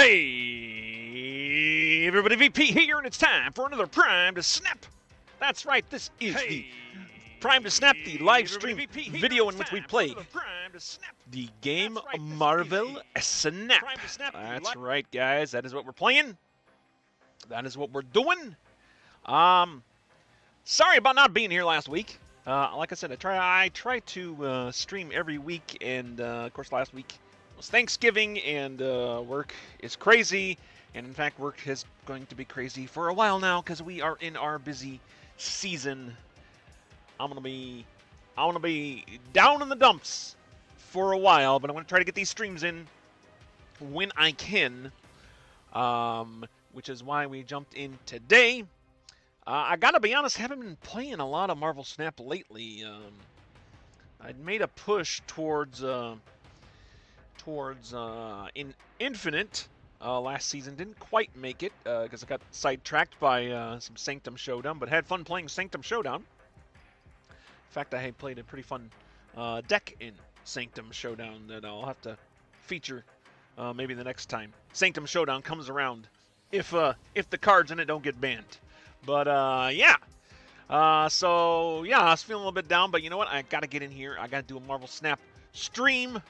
Hey, everybody, VP here, and it's time for another Prime to Snap. That's right, this is the Prime to Snap, the live stream video in which we play the game Marvel Snap. That's right, guys, that is what we're playing. That is what we're doing. Sorry about not being here last week. Like I said, I try to stream every week, and of course last week was Thanksgiving, and work is crazy, and in fact work is going to be crazy for a while now because we are in our busy season. I'm gonna be down in the dumps for a while, but I'm gonna try to get these streams in when I can, which is why we jumped in today. I gotta be honest, haven't been playing a lot of Marvel Snap lately. I'd made a push towards Infinite last season. Didn't quite make it because I got sidetracked by some Sanctum Showdown, but had fun playing Sanctum Showdown. In fact, I had played a pretty fun deck in Sanctum Showdown that I'll have to feature maybe the next time Sanctum Showdown comes around, if the cards in it don't get banned. But yeah. So yeah, I was feeling a little bit down, but you know what? I gotta get in here. I gotta do a Marvel Snap stream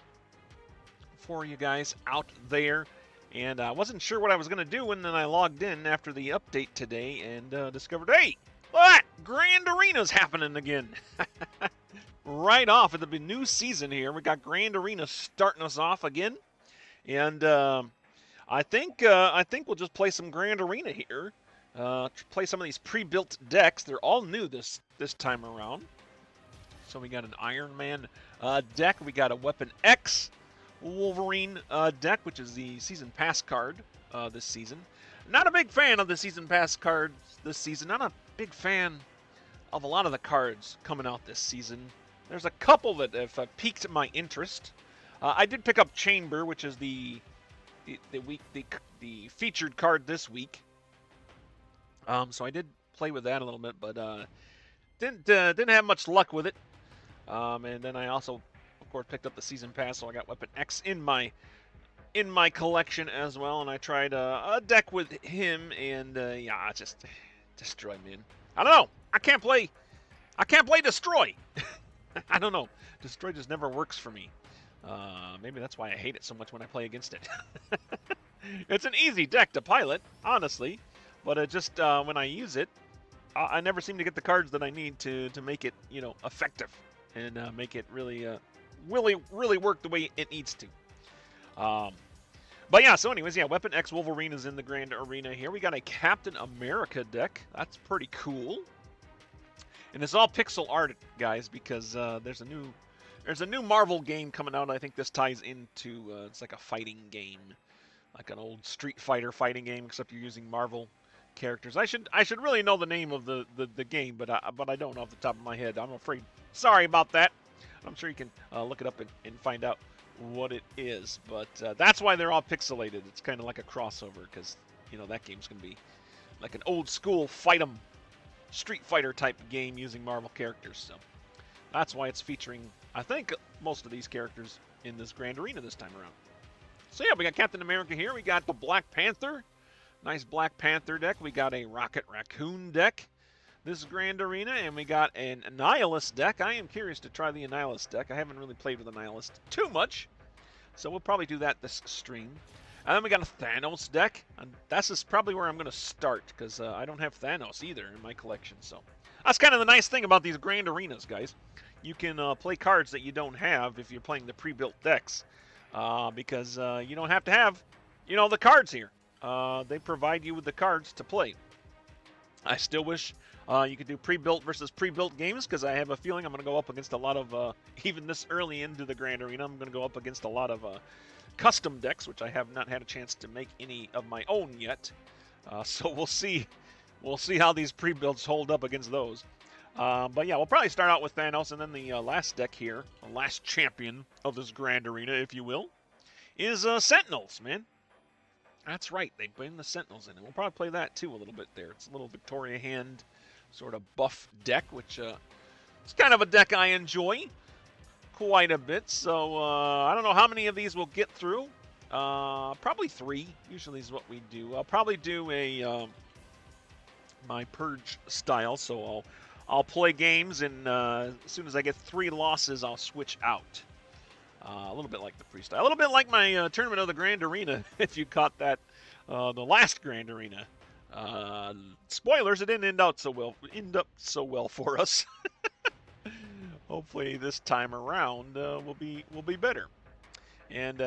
for you guys out there. And I wasn't sure what I was gonna do, and then I logged in after the update today and discovered, hey, what? Grand Arena's happening again. Right off at the new season here, we got Grand Arena starting us off again, and I think we'll just play some Grand Arena here. Play some of these pre-built decks. They're all new this time around. So we got an Iron Man deck. We got a Weapon X Wolverine deck, which is the Season Pass card this season. Not a big fan of the Season Pass cards this season. Not a big fan of a lot of the cards coming out this season. There's a couple that have piqued my interest. I did pick up Chamber, which is the featured card this week. So I did play with that a little bit, but didn't have much luck with it. And then I also, of course, picked up the Season Pass, so I got Weapon X in my collection as well. And I tried a deck with him, and yeah, just Destroy, man. I don't know. I can't play Destroy. I don't know. Destroy just never works for me. Maybe that's why I hate it so much when I play against it. It's an easy deck to pilot, honestly. But it just, when I use it, I never seem to get the cards that I need to make it, effective and make it really work the way it needs to. But yeah, so anyways, yeah, Weapon X Wolverine is in the Grand Arena here. We got a Captain America deck. That's pretty cool. And it's all pixel art, guys, because there's a new Marvel game coming out. I think this ties into, it's like a fighting game, like an old Street Fighter fighting game, except you're using Marvel characters. I should really know the name of the game, but I don't off the top of my head. I'm afraid. Sorry about that. I'm sure you can look it up and find out what it is. But that's why they're all pixelated. It's kind of like a crossover, because that game's gonna be like an old school Street Fighter type game using Marvel characters. So that's why it's featuring, I think, most of these characters in this Grand Arena this time around. So yeah, we got Captain America here. We got the Black Panther. Nice Black Panther deck. We got a Rocket Raccoon deck. This is Grand Arena, and we got an Annihilus deck. I am curious to try the Annihilus deck. I haven't really played with Annihilus too much, so we'll probably do that this stream. And then we got a Thanos deck, and that's just probably where I'm going to start, because I don't have Thanos either in my collection. So that's kind of the nice thing about these Grand Arenas, guys. You can play cards that you don't have if you're playing the pre-built decks, because you don't have to have, the cards here. They provide you with the cards to play. I still wish you could do pre-built versus pre-built games, because I have a feeling I'm going to go up against a lot of, even this early into the Grand Arena, I'm going to go up against a lot of custom decks, which I have not had a chance to make any of my own yet. So we'll see. We'll see how these pre-builds hold up against those. But yeah, we'll probably start out with Thanos, and then the last deck here, the last champion of this Grand Arena, if you will, is Sentinels, man. That's right, they bring the Sentinels in, and we'll probably play that too a little bit there. It's a little Victoria Hand sort of buff deck, which it's kind of a deck I enjoy quite a bit. So I don't know how many of these we'll get through. Probably 3. Usually is what we do. I'll probably do a my purge style. So I'll play games, and as soon as I get 3 losses, I'll switch out. A little bit like the freestyle. A little bit like my tournament of the Grand Arena. If you caught that, the last Grand Arena. Spoilers, it didn't end up so well for us. Hopefully this time around will be better. And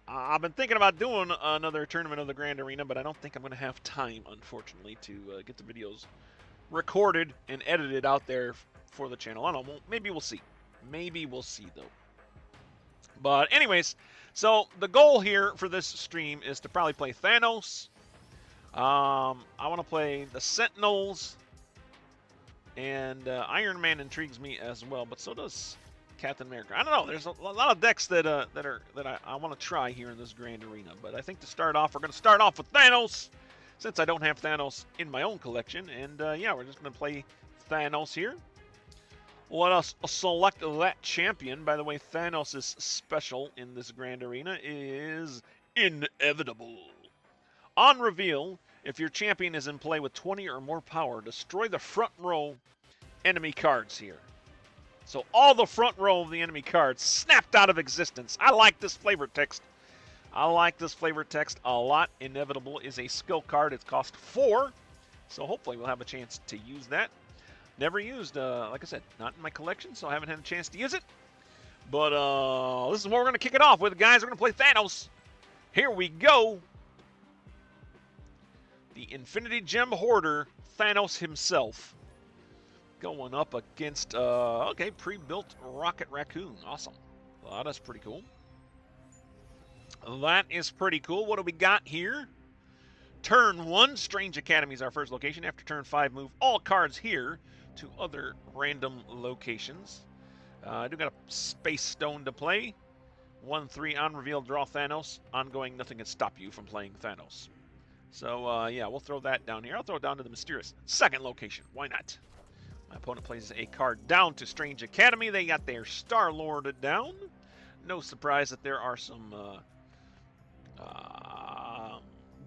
I've been thinking about doing another tournament of the Grand Arena, but I don't think I'm going to have time, unfortunately, to get the videos recorded and edited out there for the channel. I don't know. Maybe we'll see. Maybe we'll see, though. But anyways, so the goal here for this stream is to probably play Thanos. I want to play the Sentinels, and Iron Man intrigues me as well, but so does Captain America. I don't know. There's a lot of decks that I want to try here in this Grand Arena, but I think to start off, we're going to start off with Thanos, since I don't have Thanos in my own collection, and yeah, we're just going to play Thanos here. Let us select that champion. By the way, Thanos' special in this Grand Arena is Inevitable. On reveal, if your champion is in play with 20 or more power, destroy the front row enemy cards here. So all the front row of the enemy cards snapped out of existence. I like this flavor text. I like this flavor text a lot. Inevitable is a skill card. It's cost 4, so hopefully we'll have a chance to use that. Never used, like I said, not in my collection, so I haven't had a chance to use it. But this is what we're going to kick it off with, guys. We're going to play Thanos. Here we go. The Infinity Gem Hoarder, Thanos himself, going up against, okay, pre-built Rocket Raccoon. Awesome. Well, that's pretty cool. That is pretty cool. What do we got here? Turn 1, Strange Academy is our first location. After turn 5, move all cards here to other random locations. I do got a Space Stone to play. 1/3 on reveal, draw Thanos. Ongoing, nothing can stop you from playing Thanos. So, yeah, we'll throw that down here. I'll throw it down to the mysterious second location. Why not? My opponent plays a card down to Strange Academy. They got their Star-Lord down. No surprise that there are some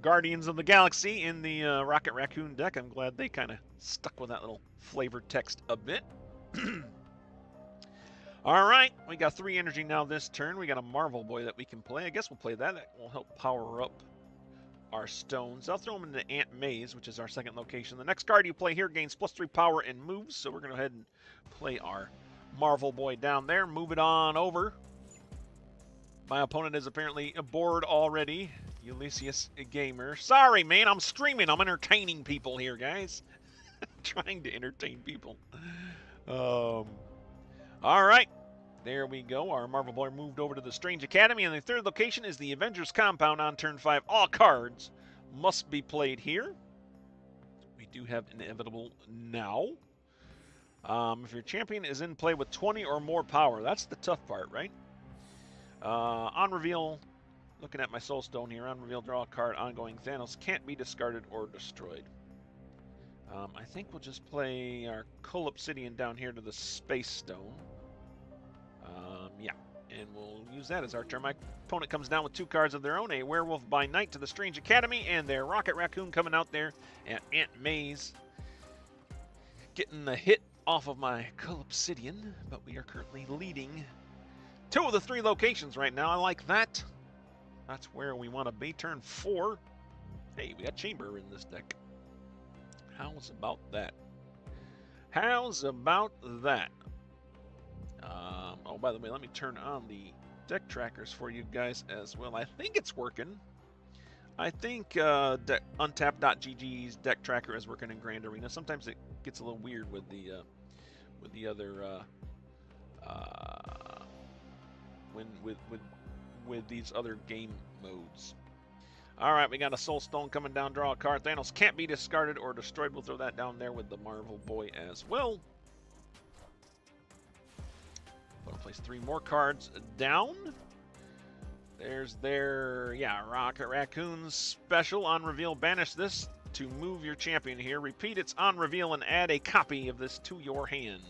Guardians of the Galaxy in the Rocket Raccoon deck. I'm glad they kind of stuck with that little flavored text a bit. All right, we got 3 energy now this turn. We got a Marvel Boy that we can play. I guess we'll play that. That will help power up our stones. I'll throw them into Aunt May's, which is our second location. The next card you play here gains +3 power and moves, so we're going to go ahead and play our Marvel Boy down there. Move it on over. My opponent is apparently bored already. Ulysses Gamer. Sorry, man, I'm streaming. I'm entertaining people here, guys. Trying to entertain people. All right. There we go. Our Marvel Boy moved over to the Strange Academy, and the third location is the Avengers Compound on turn 5. All cards must be played here. We do have Inevitable now. If your champion is in play with 20 or more power, that's the tough part, right? On reveal, looking at my Soul Stone here, on reveal, draw a card. Ongoing, Thanos can't be discarded or destroyed. I think we'll just play our Coal Obsidian down here to the Space Stone. Yeah, and we'll use that as our turn. My opponent comes down with 2 cards of their own, a Werewolf by Night to the Strange Academy, and their Rocket Raccoon coming out there at Aunt May's. Getting a hit off of my Coal Obsidian, but we are currently leading 2 of the 3 locations right now. I like that. That's where we want to be. Turn 4. Hey, we got Chamber in this deck. How's about that? How's about that? Oh, by the way, let me turn on the deck trackers for you guys as well. I think it's working. I think Untap.gg's deck tracker is working in Grand Arena. Sometimes it gets a little weird with the other with these other game modes. All right, we got a Soul Stone coming down. Draw a card. Thanos can't be discarded or destroyed. We'll throw that down there with the Marvel Boy as well. We'll place 3 more cards down. There's their, yeah, Rocket Raccoon's special. On reveal, banish this to move your champion here. Repeat its on reveal and add a copy of this to your hand.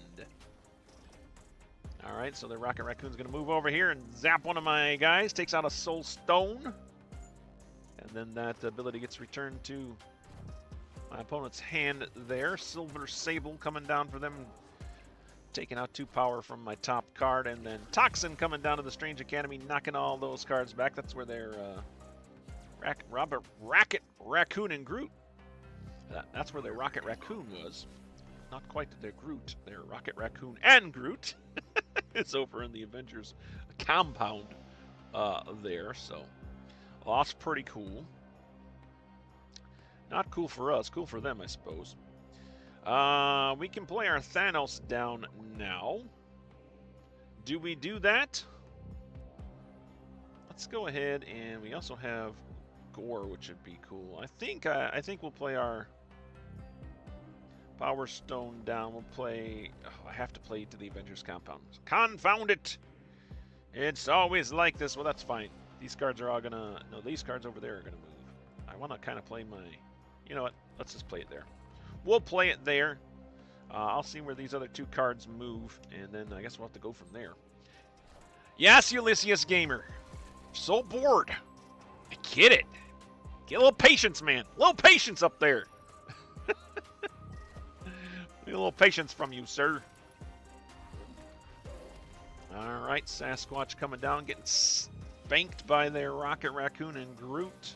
All right, so the Rocket Raccoon's going to move over here and zap one of my guys. Takes out a Soul Stone. then that ability gets returned to my opponent's hand there. Silver Sable coming down for them, taking out 2 power from my top card, and then Toxin coming down to the Strange Academy, knocking all those cards back. That's where their Rocket Raccoon and Groot. That's where their Rocket Raccoon was. Not quite their Groot. Their Rocket Raccoon and Groot. It's over in the Avengers compound there. So, well, that's pretty cool. Not cool for us. Cool for them, I suppose. We can play our Thanos down now. Do we do that? Let's go ahead, and we also have Gore, which would be cool. I think we'll play our Power Stone down. We'll play. Oh, I have to play to the Avengers compound. Confound it! It's always like this. Well, that's fine. These cards are all gonna. No, these cards over there are gonna move. I want to kind of play my. You know what? Let's just play it there. We'll play it there. I'll see where these other 2 cards move, and then I guess we'll have to go from there. Yes, Ulysses Gamer. So bored. I get it. Get a little patience, man. A little patience up there. Need a little patience from you, sir. All right, Sasquatch coming down, getting spanked by their Rocket Raccoon and Groot.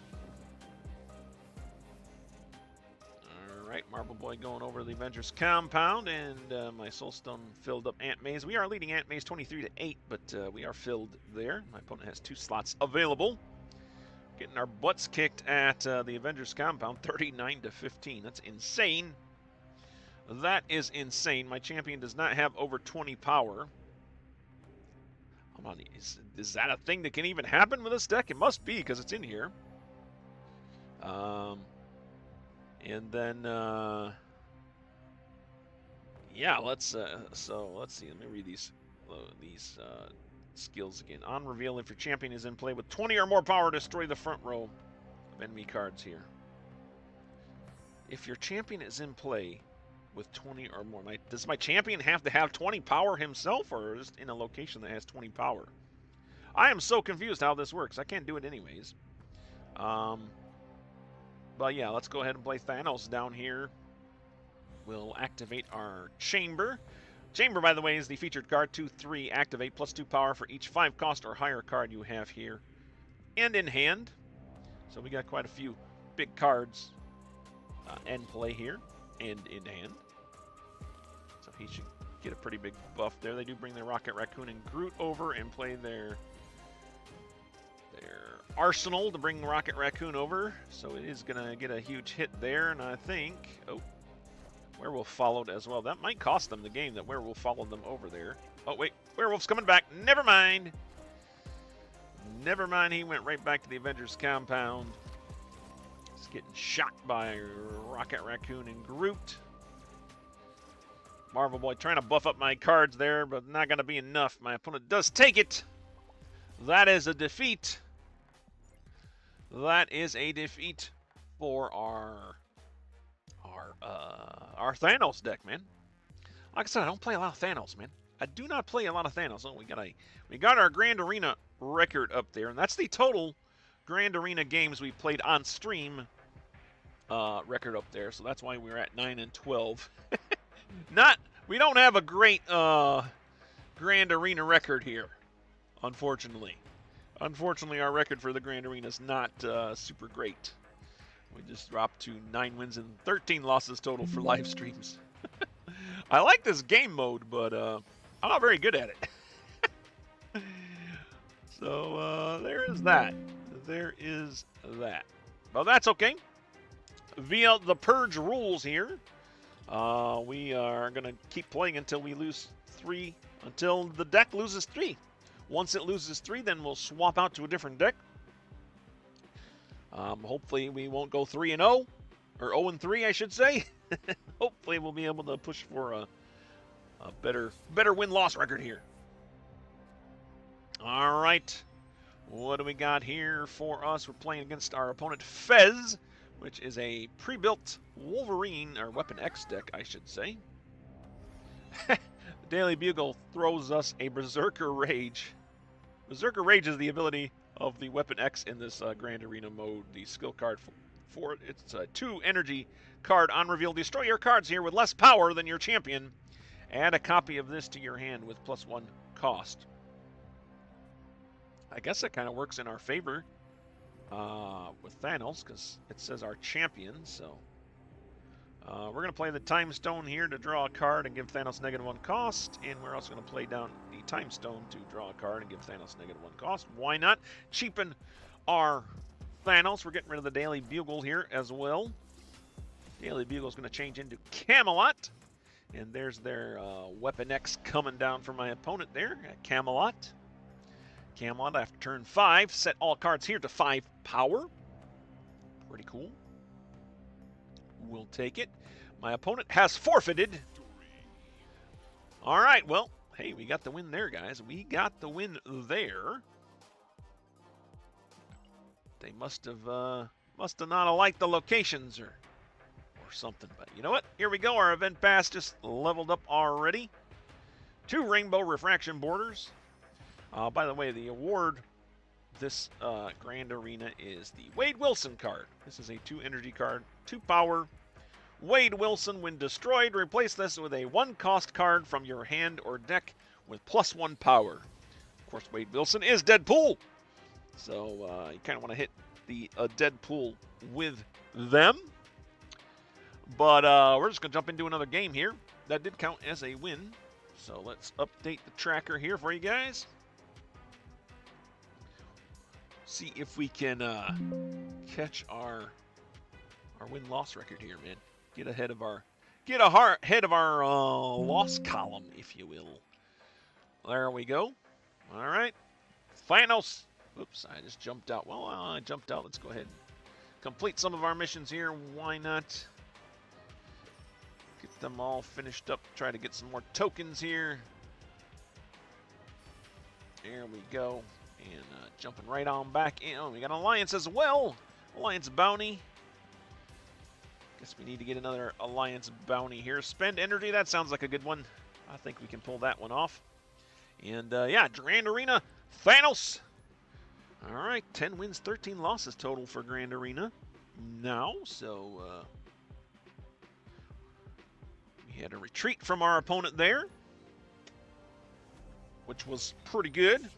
All right, Marble Boy going over the Avengers compound, and my Soulstone filled up Ant Maze. We are leading Ant Maze 23-8, but we are filled there. My opponent has 2 slots available. Getting our butts kicked at the Avengers compound, 39-15. That's insane. That is insane. My champion does not have over 20 power. Come on, is that a thing that can even happen with this deck? It must be, because it's in here. And then, yeah, let's so let's see. Let me read these skills again. On reveal, if your champion is in play with 20 or more power, destroy the front row of enemy cards here. If your champion is in play with 20 or more, does my champion have to have 20 power himself, or just in a location that has 20 power? I am so confused how this works. I can't do it anyways. But yeah, let's go ahead and play Thanos down here. We'll activate our Chamber. Chamber, by the way, is the featured card. 2/3 activate, plus 2 power for each 5 cost or higher card you have here and in hand. So we got quite a few big cards in play here and in hand. So he should get a pretty big buff there. They do bring their Rocket Raccoon and Groot over and play their arsenal to bring Rocket Raccoon over. So it is going to get a huge hit there, and I think... Oh, Werewolf followed as well. That might cost them the game, that Werewolf followed them over there. Oh, wait. Werewolf's coming back. Never mind. Never mind. He went right back to the Avengers compound. He's getting shot by Rocket Raccoon and Groot. Marvel Boy trying to buff up my cards there, but not going to be enough. My opponent does take it. That is a defeat. That is a defeat for our Thanos deck, man. Like I said, I don't play a lot of Thanos, man. I do not play a lot of Thanos. Oh, we got our Grand Arena record up there, and that's the total Grand Arena games we played on stream record up there. So that's why we're at 9-12. We don't have a great Grand Arena record here, unfortunately. Unfortunately, our record for the Grand Arena is not super great. We just dropped to 9 wins and 13 losses total for live streams. I like this game mode, but I'm not very good at it. So there is that. There is that. Well, that's okay. Via the Purge rules here, we are going to keep playing until we lose 3, until the deck loses 3. Once it loses 3, then we'll swap out to a different deck. Hopefully we won't go 3-0, or 0-3, I should say. Hopefully we'll be able to push for a better win-loss record here. All right, what do we got here for us? We're playing against our opponent Fez, which is a pre-built Wolverine, or Weapon X deck, I should say. Daily Bugle throws us a Berserker Rage. Berserker Rage is the ability of the Weapon X in this Grand Arena mode. The skill card for it, it's a 2 energy card on reveal. Destroy your cards here with less power than your champion. Add a copy of this to your hand with +1 cost. I guess that kind of works in our favor with Thanos, because it says our champion, so we're going to play the Time Stone here to draw a card and give Thanos -1 cost, and we're also going to play down the Time Stone to draw a card and give Thanos -1 cost. Why not? Cheapen our Thanos. We're getting rid of the Daily Bugle here as well. Daily Bugle is going to change into Camelot, and there's their Weapon X coming down for my opponent there at Camelot. Camelot, after turn 5, set all cards here to 5 power. Pretty cool. We'll take it. My opponent has forfeited. All right, well, hey, we got the win there, guys. We got the win there. They must have not liked the locations or something. But you know what? Here we go. Our event pass just leveled up already. 2 rainbow refraction borders. By the way, the award this Grand Arena is the Wade Wilson card. This is a 2 energy card, 2 power. Wade Wilson, when destroyed, replace this with a 1 cost card from your hand or deck with +1 power. Of course, Wade Wilson is Deadpool, so you kind of want to hit the Deadpool with them. But we're just going to jump into another game here. That did count as a win, so let's update the tracker here for you guys. See if we can catch our win-loss record here, man. Get ahead of our loss column, if you will. There we go. All right, Thanos. Oops, I just jumped out. Well, I jumped out. Let's go ahead and complete some of our missions here. Why not? Get them all finished up. Try to get some more tokens here. There we go. And jumping right on back in. Oh, we got Alliance as well. Alliance bounty. Guess we need to get another Alliance bounty here. Spend energy. That sounds like a good one. I think we can pull that one off. And yeah, Grand Arena, Thanos. All right, 10 wins, 13 losses total for Grand Arena now. So we had a retreat from our opponent there, which was pretty good,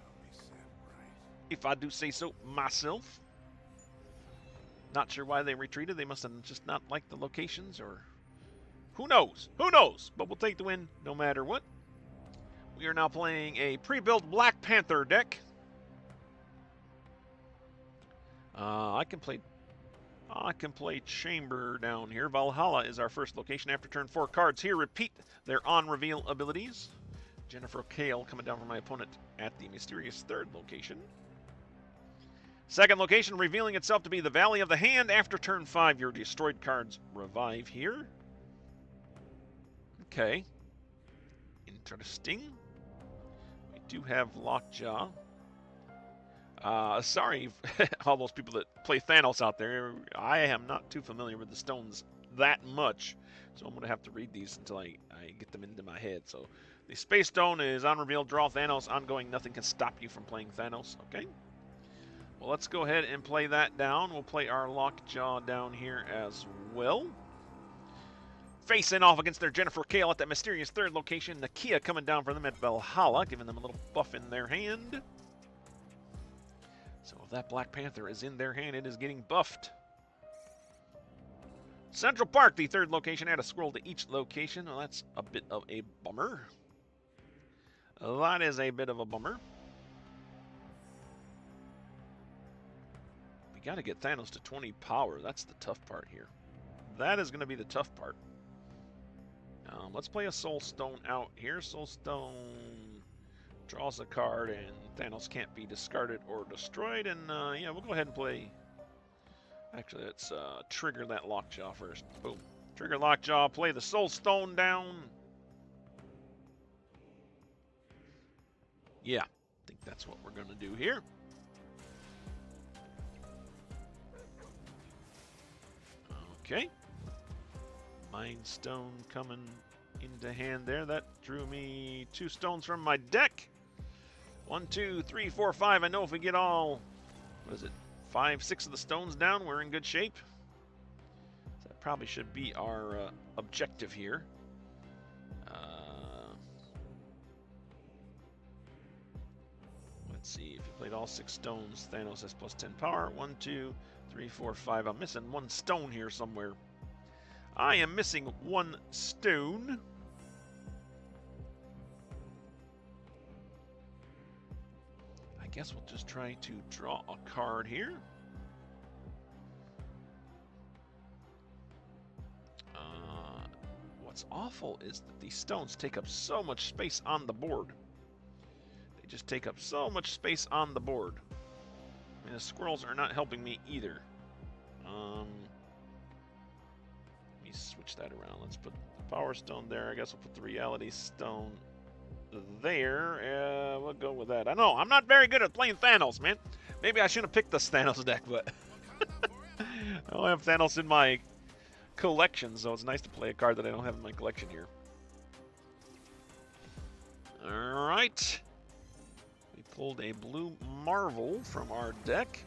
if I do say so myself. Not sure why they retreated. They must have just not liked the locations, or who knows? Who knows? But we'll take the win no matter what. We are now playing a pre-built Black Panther deck. I can play Chamber down here. Valhalla is our first location. After turn 4, cards here repeat their on-reveal abilities. Jennifer Kale coming down from my opponent at the mysterious 3rd location. Second location revealing itself to be the Valley of the Hand. After turn 5, your destroyed cards revive here. Okay. Interesting. We do have Lockjaw. Sorry, all those people that play Thanos out there. I am not too familiar with the stones that much, so I'm going to have to read these until I get them into my head. So, the Space Stone is on reveal. Draw Thanos. Ongoing. Nothing can stop you from playing Thanos. Okay. Well, let's go ahead and play that down. We'll play our Lockjaw down here as well. Facing off against their Jennifer Kale at that mysterious 3rd location. Nakia coming down for them at Valhalla, giving them a little buff in their hand. So if that Black Panther is in their hand, it is getting buffed. Central Park, the 3rd location. Add a scroll to each location. Well, that's a bit of a bummer. That is a bit of a bummer. We got to get Thanos to 20 power. That's the tough part here. That is going to be the tough part. Let's play a Soul Stone out here. Soul Stone draws a card, and Thanos can't be discarded or destroyed. And yeah, we'll go ahead and play. Actually, let's trigger that Lockjaw first. Boom. Trigger Lockjaw. Play the Soul Stone down. Yeah, I think that's what we're going to do here. Okay. Mind Stone coming into hand there. That drew me 2 stones from my deck. 1, 2, 3, 4, 5. I know if we get all What is it? 5, 6 of the stones down. We're in good shape. So that probably should be our objective here. Let's see. If you played all 6 stones, Thanos has plus 10 power. 1, 2, 3, 4, 5. I'm missing 1 stone here somewhere. I am missing 1 stone. I guess we'll just try to draw a card here. What's awful is that these stones take up so much space on the board. They just take up so much space on the board. And the squirrels are not helping me either. Let me switch that around. Let's put the power stone there. I guess we'll put the reality stone there. We'll go with that. I know, I'm not very good at playing Thanos, man. Maybe I shouldn't have picked this Thanos deck, but I don't have Thanos in my collection, so it's nice to play a card that I don't have in my collection here. Alright. We pulled a blue Marvel from our deck.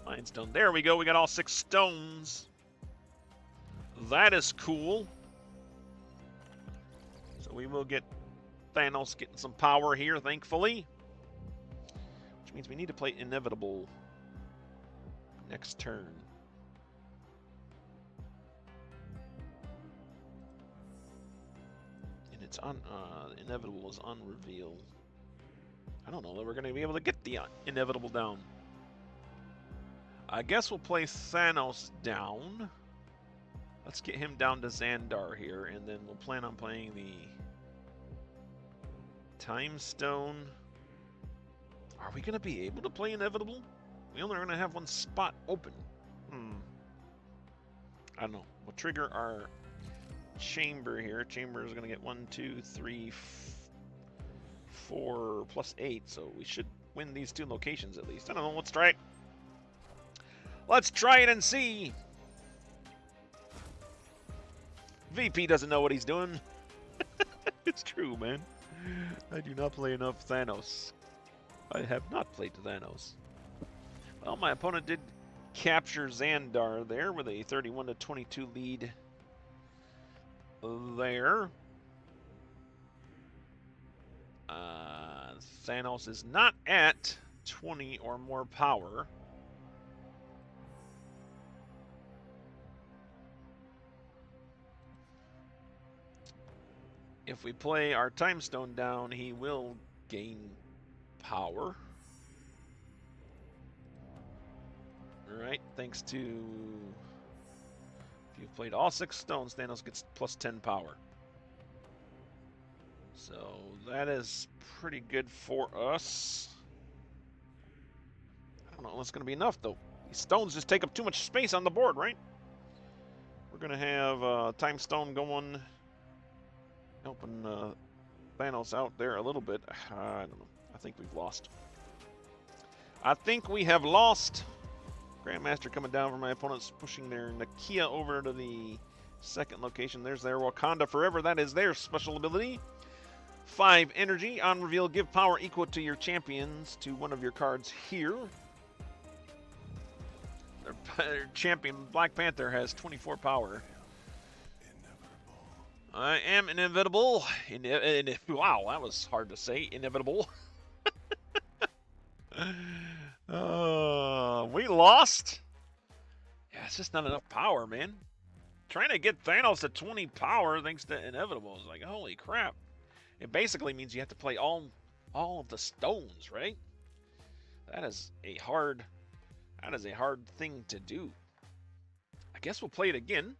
Mind Stone. There we go. We got all 6 stones. That is cool. So we will get Thanos getting some power here, thankfully. Which means we need to play Inevitable next turn. And it's on Inevitable is on reveal. I don't know that we're going to be able to get the Inevitable down. I guess we'll play Thanos down. Let's get him down to Xandar here, and then we'll plan on playing the Time Stone. Are we going to be able to play Inevitable? We only are going to have 1 spot open. I don't know. We'll trigger our chamber here. Chamber is going to get 1, 2, 3, 4 plus 8, so we should win these 2 locations at least. I don't know. Let's try it. Let's try it and see. VP doesn't know what he's doing. It's true, man. I do not play enough Thanos. I have not played Thanos. Well, my opponent did capture Xandar there with a 31-22 lead there. Thanos is not at 20 or more power. If we play our Time Stone down, he will gain power. Alright, thanks to... If you've played all 6 stones, Thanos gets plus 10 power. So that is pretty good for us. I don't know if it's going to be enough, though. These stones just take up too much space on the board, right? We're going to have Time Stone going... helping Thanos out there a little bit. I don't know. I think we've lost. I think we have lost. Grandmaster coming down for my opponents, pushing their Nakia over to the 2nd location. There's their Wakanda Forever. That is their special ability. 5 energy. On reveal, give power equal to your champions to one of your cards here. Their champion, Black Panther, has 24 power. I am inevitable. Wow, that was hard to say. Inevitable. We lost. Yeah, it's just not enough power, man. Trying to get Thanos to 20 power thanks to Inevitable is like, holy crap. It basically means you have to play all of the stones, right? That is a hard thing to do. I guess we'll play it again.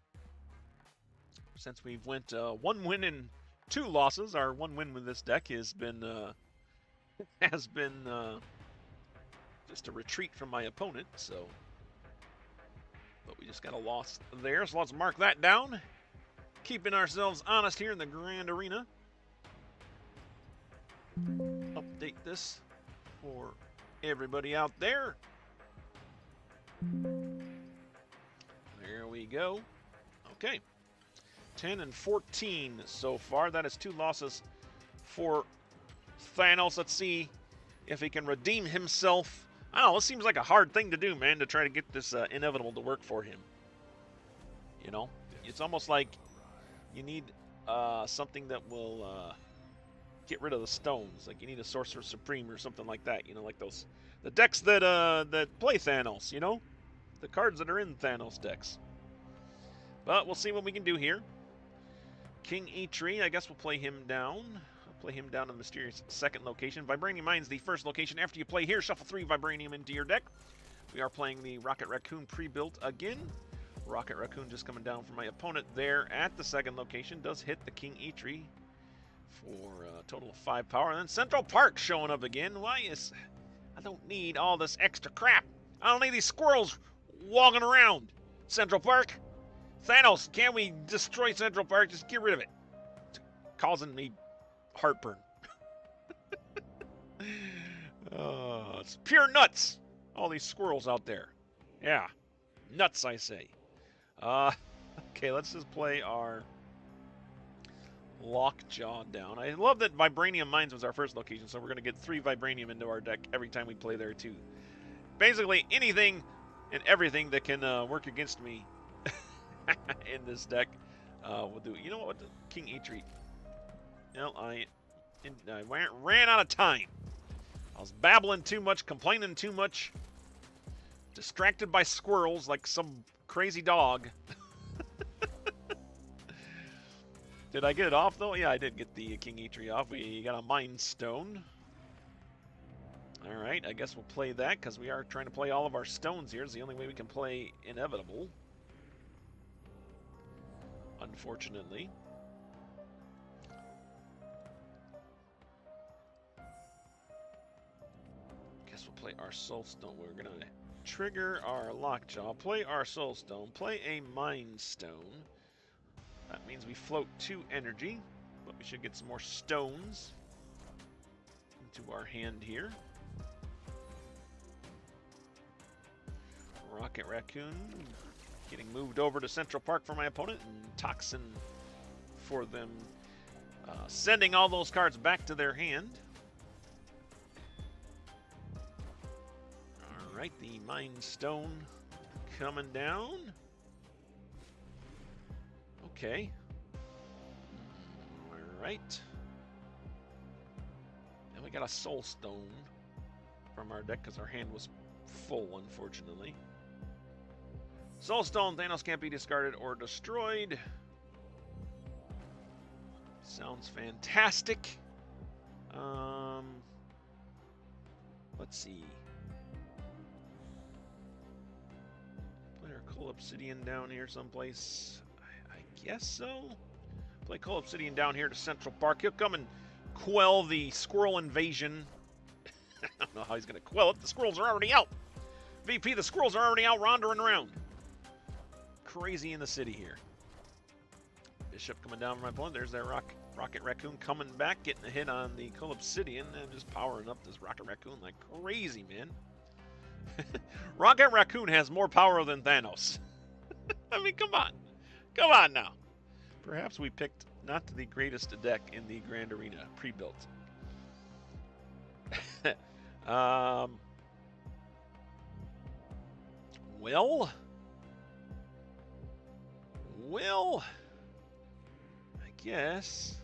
Since we've went 1 win and 2 losses, our 1 win with this deck has been just a retreat from my opponent. So, but we just got a loss there. So let's mark that down. Keeping ourselves honest here in the Grand Arena. Update this for everybody out there. There we go. Okay. 10 and 14 so far. That is 2 losses for Thanos. Let's see if he can redeem himself. I don't know, this seems like a hard thing to do, man, to try to get this inevitable to work for him. You know? It's almost like you need something that will get rid of the stones. Like you need a Sorcerer Supreme or something like that. You know, like the decks that play Thanos. You know, the cards that are in Thanos decks. But we'll see what we can do here. King Eitri, I guess we'll play him down. I'll play him down in the mysterious second location. Vibranium Mine's the first location. After you play here, shuffle 3 Vibranium into your deck. We are playing the Rocket Raccoon pre-built again. Rocket Raccoon just coming down from my opponent there at the second location. Does hit the King Eitri for a total of 5 power. And then Central Park showing up again. Why is... I don't need all this extra crap. I don't need these squirrels walking around. Central Park. Thanos, can we destroy Central Park? Just get rid of it. It's causing me heartburn. It's pure nuts. All these squirrels out there. Yeah. Nuts, I say. Okay, let's just play our Lockjaw down. I love that Vibranium Mines was our first location, so we're going to get 3 Vibranium into our deck every time we play there, too. Basically, anything and everything that can work against me in this deck will do. You know what? King Eitri. Well, I ran out of time. I was babbling too much, complaining too much, distracted by squirrels like some crazy dog. Did I get it off, though? Yeah, I did get the King Eitri off. We got a Mind Stone. All right, I guess we'll play that because we are trying to play all of our stones here. It's the only way we can play Inevitable. Unfortunately. Guess we'll play our Soul Stone. We're going to trigger our Lockjaw, play our Soul Stone, play a Mind Stone. That means we float 2 energy, but we should get some more stones into our hand here. Rocket Raccoon getting moved over to Central Park for my opponent, and Toxin for them, sending all those cards back to their hand. All right, the Mind Stone coming down. Okay. All right. And we got a Soul Stone from our deck because our hand was full, unfortunately. Soul Stone, Thanos can't be discarded or destroyed. Sounds fantastic. Let's see. Play our Coal Obsidian down here someplace. I guess so. Play Coal Obsidian down here to Central Park. He'll come and quell the squirrel invasion. I don't know how he's going to quell it. The squirrels are already out. VP, the squirrels are already out wandering around. Crazy in the city here. Bishop coming down from my opponent. There's that Rocket Raccoon coming back, getting a hit on the Coal Obsidian, and just powering up this Rocket Raccoon like crazy, man. Rocket Raccoon has more power than Thanos. I mean, come on. Come on now. Perhaps we picked not the greatest deck in the Grand Arena pre-built. Well, I guess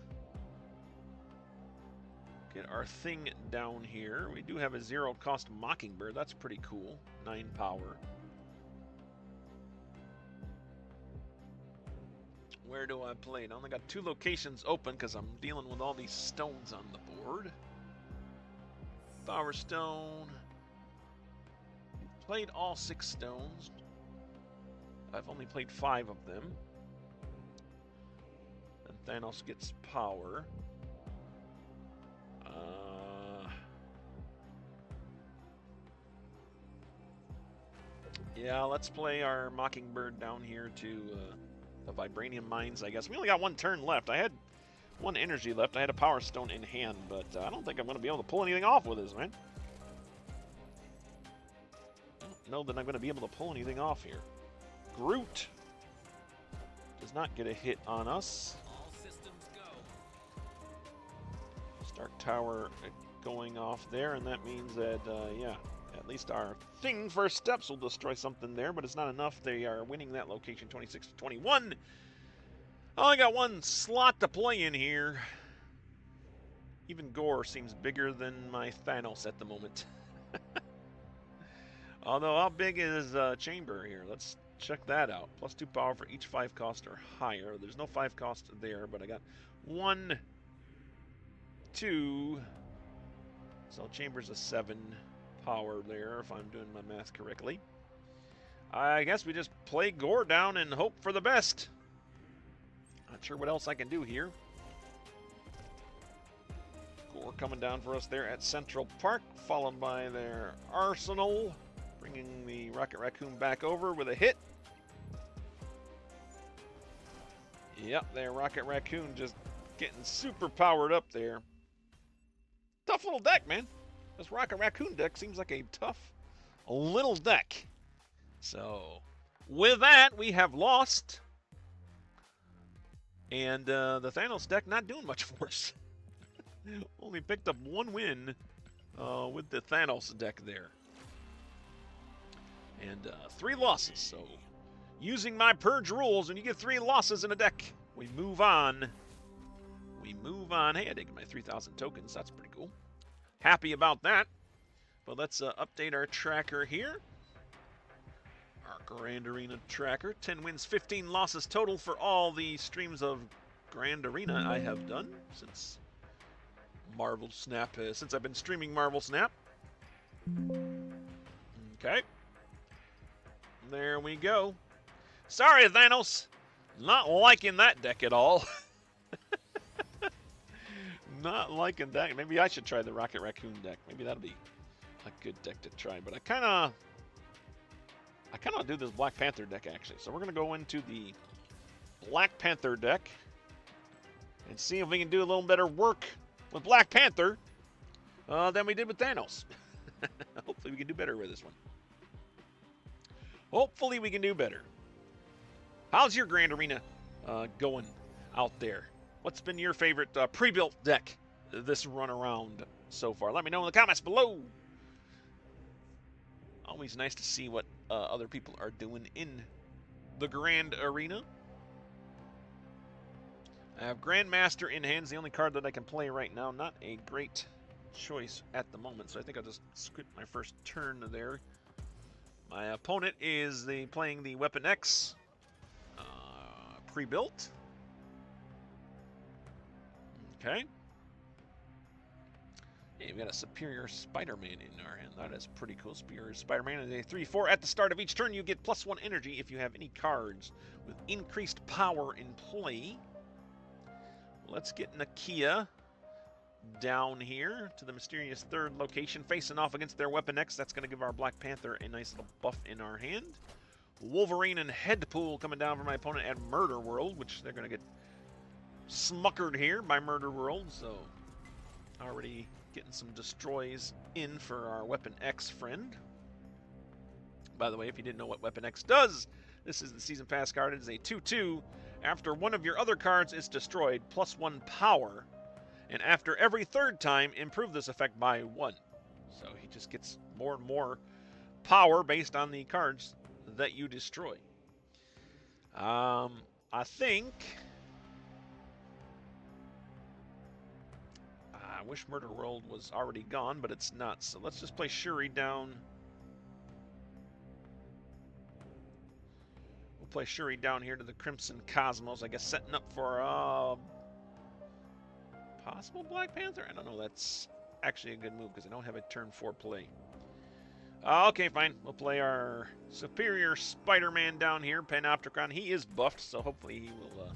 get our thing down here. We do have a 0-cost Mockingbird. That's pretty cool. 9 power. Where do I play? I only got 2 locations open because I'm dealing with all these stones on the board. Power Stone. Played all 6 stones. I've only played 5 of them. And Thanos gets power. Yeah, let's play our Mockingbird down here to the Vibranium Mines, I guess. We only got 1 turn left. I had 1 energy left. I had a Power Stone in hand, but I don't think I'm going to be able to pull anything off with this, man. I don't know that I'm going to be able to pull anything off here. Groot does not get a hit on us. All systems go. Stark Tower going off there, and that means that, yeah, at least our thing first steps will destroy something there, but it's not enough. They are winning that location 26 to 21. I only got one slot to play in here. Even Gore seems bigger than my Thanos at the moment. Although, how big is Chamber here? Let's check that out. +2 power for each 5 cost or higher. There's no 5 cost there, but I got 1, 2. So Chamber's a 7 power there, if I'm doing my math correctly. I guess we just play Gore down and hope for the best. Not sure what else I can do here. Gore coming down for us there at Central Park, followed by their Arsenal, bringing the Rocket Raccoon back over with a hit. Yep, their Rocket Raccoon just getting super powered up there. Tough little deck, man. This Rocket Raccoon deck seems like a tough little deck. So, with that, we have lost. And the Thanos deck not doing much for us. Only picked up 1 win with the Thanos deck there. And 3 losses. So, using my Purge rules, when you get 3 losses in a deck, we move on. We move on. Hey, I did get my 3,000 tokens. That's pretty cool. Happy about that. But let's update our tracker here. Our Grand Arena tracker. 10 wins, 15 losses total for all the streams of Grand Arena I have done since Marvel Snap, since I've been streaming Marvel Snap. Okay. There we go. Sorry, Thanos. Not liking that deck at all. Not liking that. Maybe I should try the Rocket Raccoon deck. Maybe that'll be a good deck to try. But I kind of want to do this Black Panther deck, actually. So we're going to go into the Black Panther deck and see if we can do a little better work with Black Panther than we did with Thanos. Hopefully we can do better with this one. Hopefully we can do better. How's your Grand Arena going out there? What's been your favorite pre-built deck this run around so far? Let me know in the comments below. Always nice to see what other people are doing in the Grand Arena. I have Grandmaster in hands, the only card that I can play right now. Not a great choice at the moment, so I think I'll just skip my first turn there. My opponent is playing the Weapon X pre-built. Okay. Hey, we got a Superior Spider-Man in our hand. That is pretty cool. Superior Spider-Man is a 3/4. At the start of each turn, you get +1 energy if you have any cards with increased power in play. Let's get Nakia down here to the mysterious 3rd location, facing off against their Weapon X. That's going to give our Black Panther a nice little buff in our hand. Wolverine and Headpool coming down for my opponent at Murder World, which they're going to get smuckered here by Murder World. So already getting some destroys in for our Weapon X friend. By the way, if you didn't know what Weapon X does, this is the Season Pass card. It is a 2/2. After one of your other cards is destroyed, +1 power. And after every 3rd time, improve this effect by 1. So he just gets more and more power based on the cards that you destroy. I think... I wish Murder World was already gone, but it's not. So let's just play Shuri down. We'll play Shuri down here to the Crimson Cosmos. I guess setting up for possible Black Panther? I don't know. That's actually a good move because I don't have a turn 4 play. Okay, fine. We'll play our Superior Spider-Man down here, Panopticon. He is buffed, so hopefully he will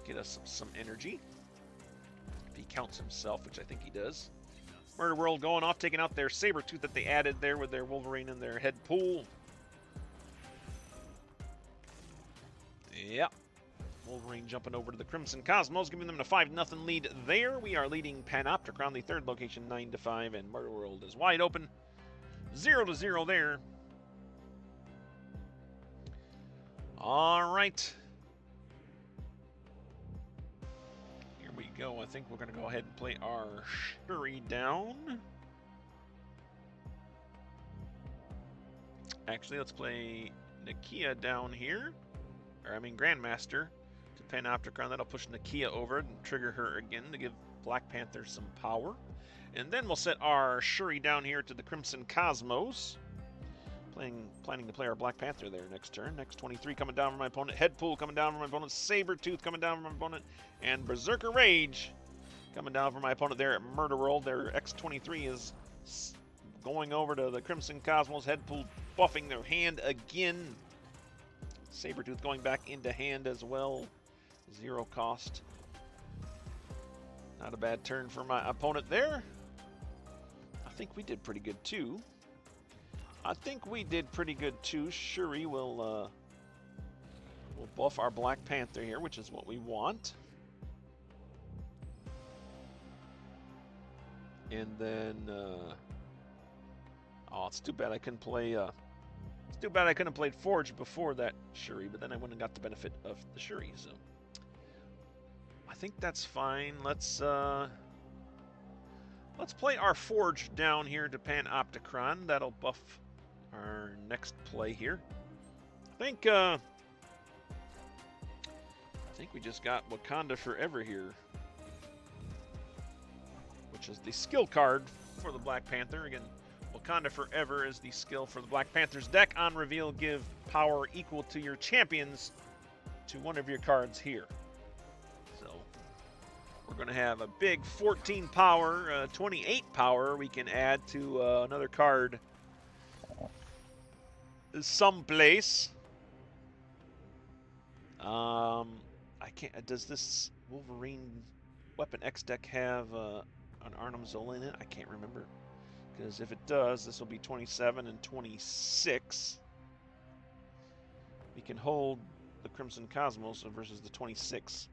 get us some energy. If he counts himself, which I think he does. Murder World going off, taking out their Sabretooth that they added there with their Wolverine and their Headpool. Yep. Wolverine jumping over to the Crimson Cosmos, giving them a 5-0 lead there. We are leading Panopticon, the 3rd location, 9-5, and Murder World is wide open. 0-0 there. All right. Here we go. I think we're going to go ahead and play our Shuri down. Actually, let's play Nakia down here. Or, I mean, Grandmaster to Panopticon. That'll push Nakia over and trigger her again to give Black Panther some power. And then we'll set our Shuri down here to the Crimson Cosmos. Planning to play our Black Panther there next turn. Next 23 coming down from my opponent. Headpool coming down from my opponent. Sabretooth coming down from my opponent. And Berserker Rage coming down from my opponent there at Murder World. Their X-23 is going over to the Crimson Cosmos. Headpool buffing their hand again. Sabretooth going back into hand as well. 0 cost. Not a bad turn for my opponent there. I think we did pretty good too. Shuri will buff our Black Panther here, which is what we want. And then, oh, it's too bad I couldn't play. It's too bad I couldn't have played Forge before that Shuri, but then I wouldn't have got the benefit of the Shuri. So I think that's fine. Let's play our Forge down here to Panopticon. That'll buff our next play here. I think we just got Wakanda Forever here, which is the skill card for the Black Panther. Again, Wakanda Forever is the skill for the Black Panther's deck. On reveal, give power equal to your champions to one of your cards here. So we're going to have a big 14 power, 28 power we can add to another card someplace. I can't. Does this Wolverine Weapon X deck have an Arnim Zola in it? I can't remember. Because if it does, this will be 27 and 26. We can hold the Crimson Cosmos versus the 26.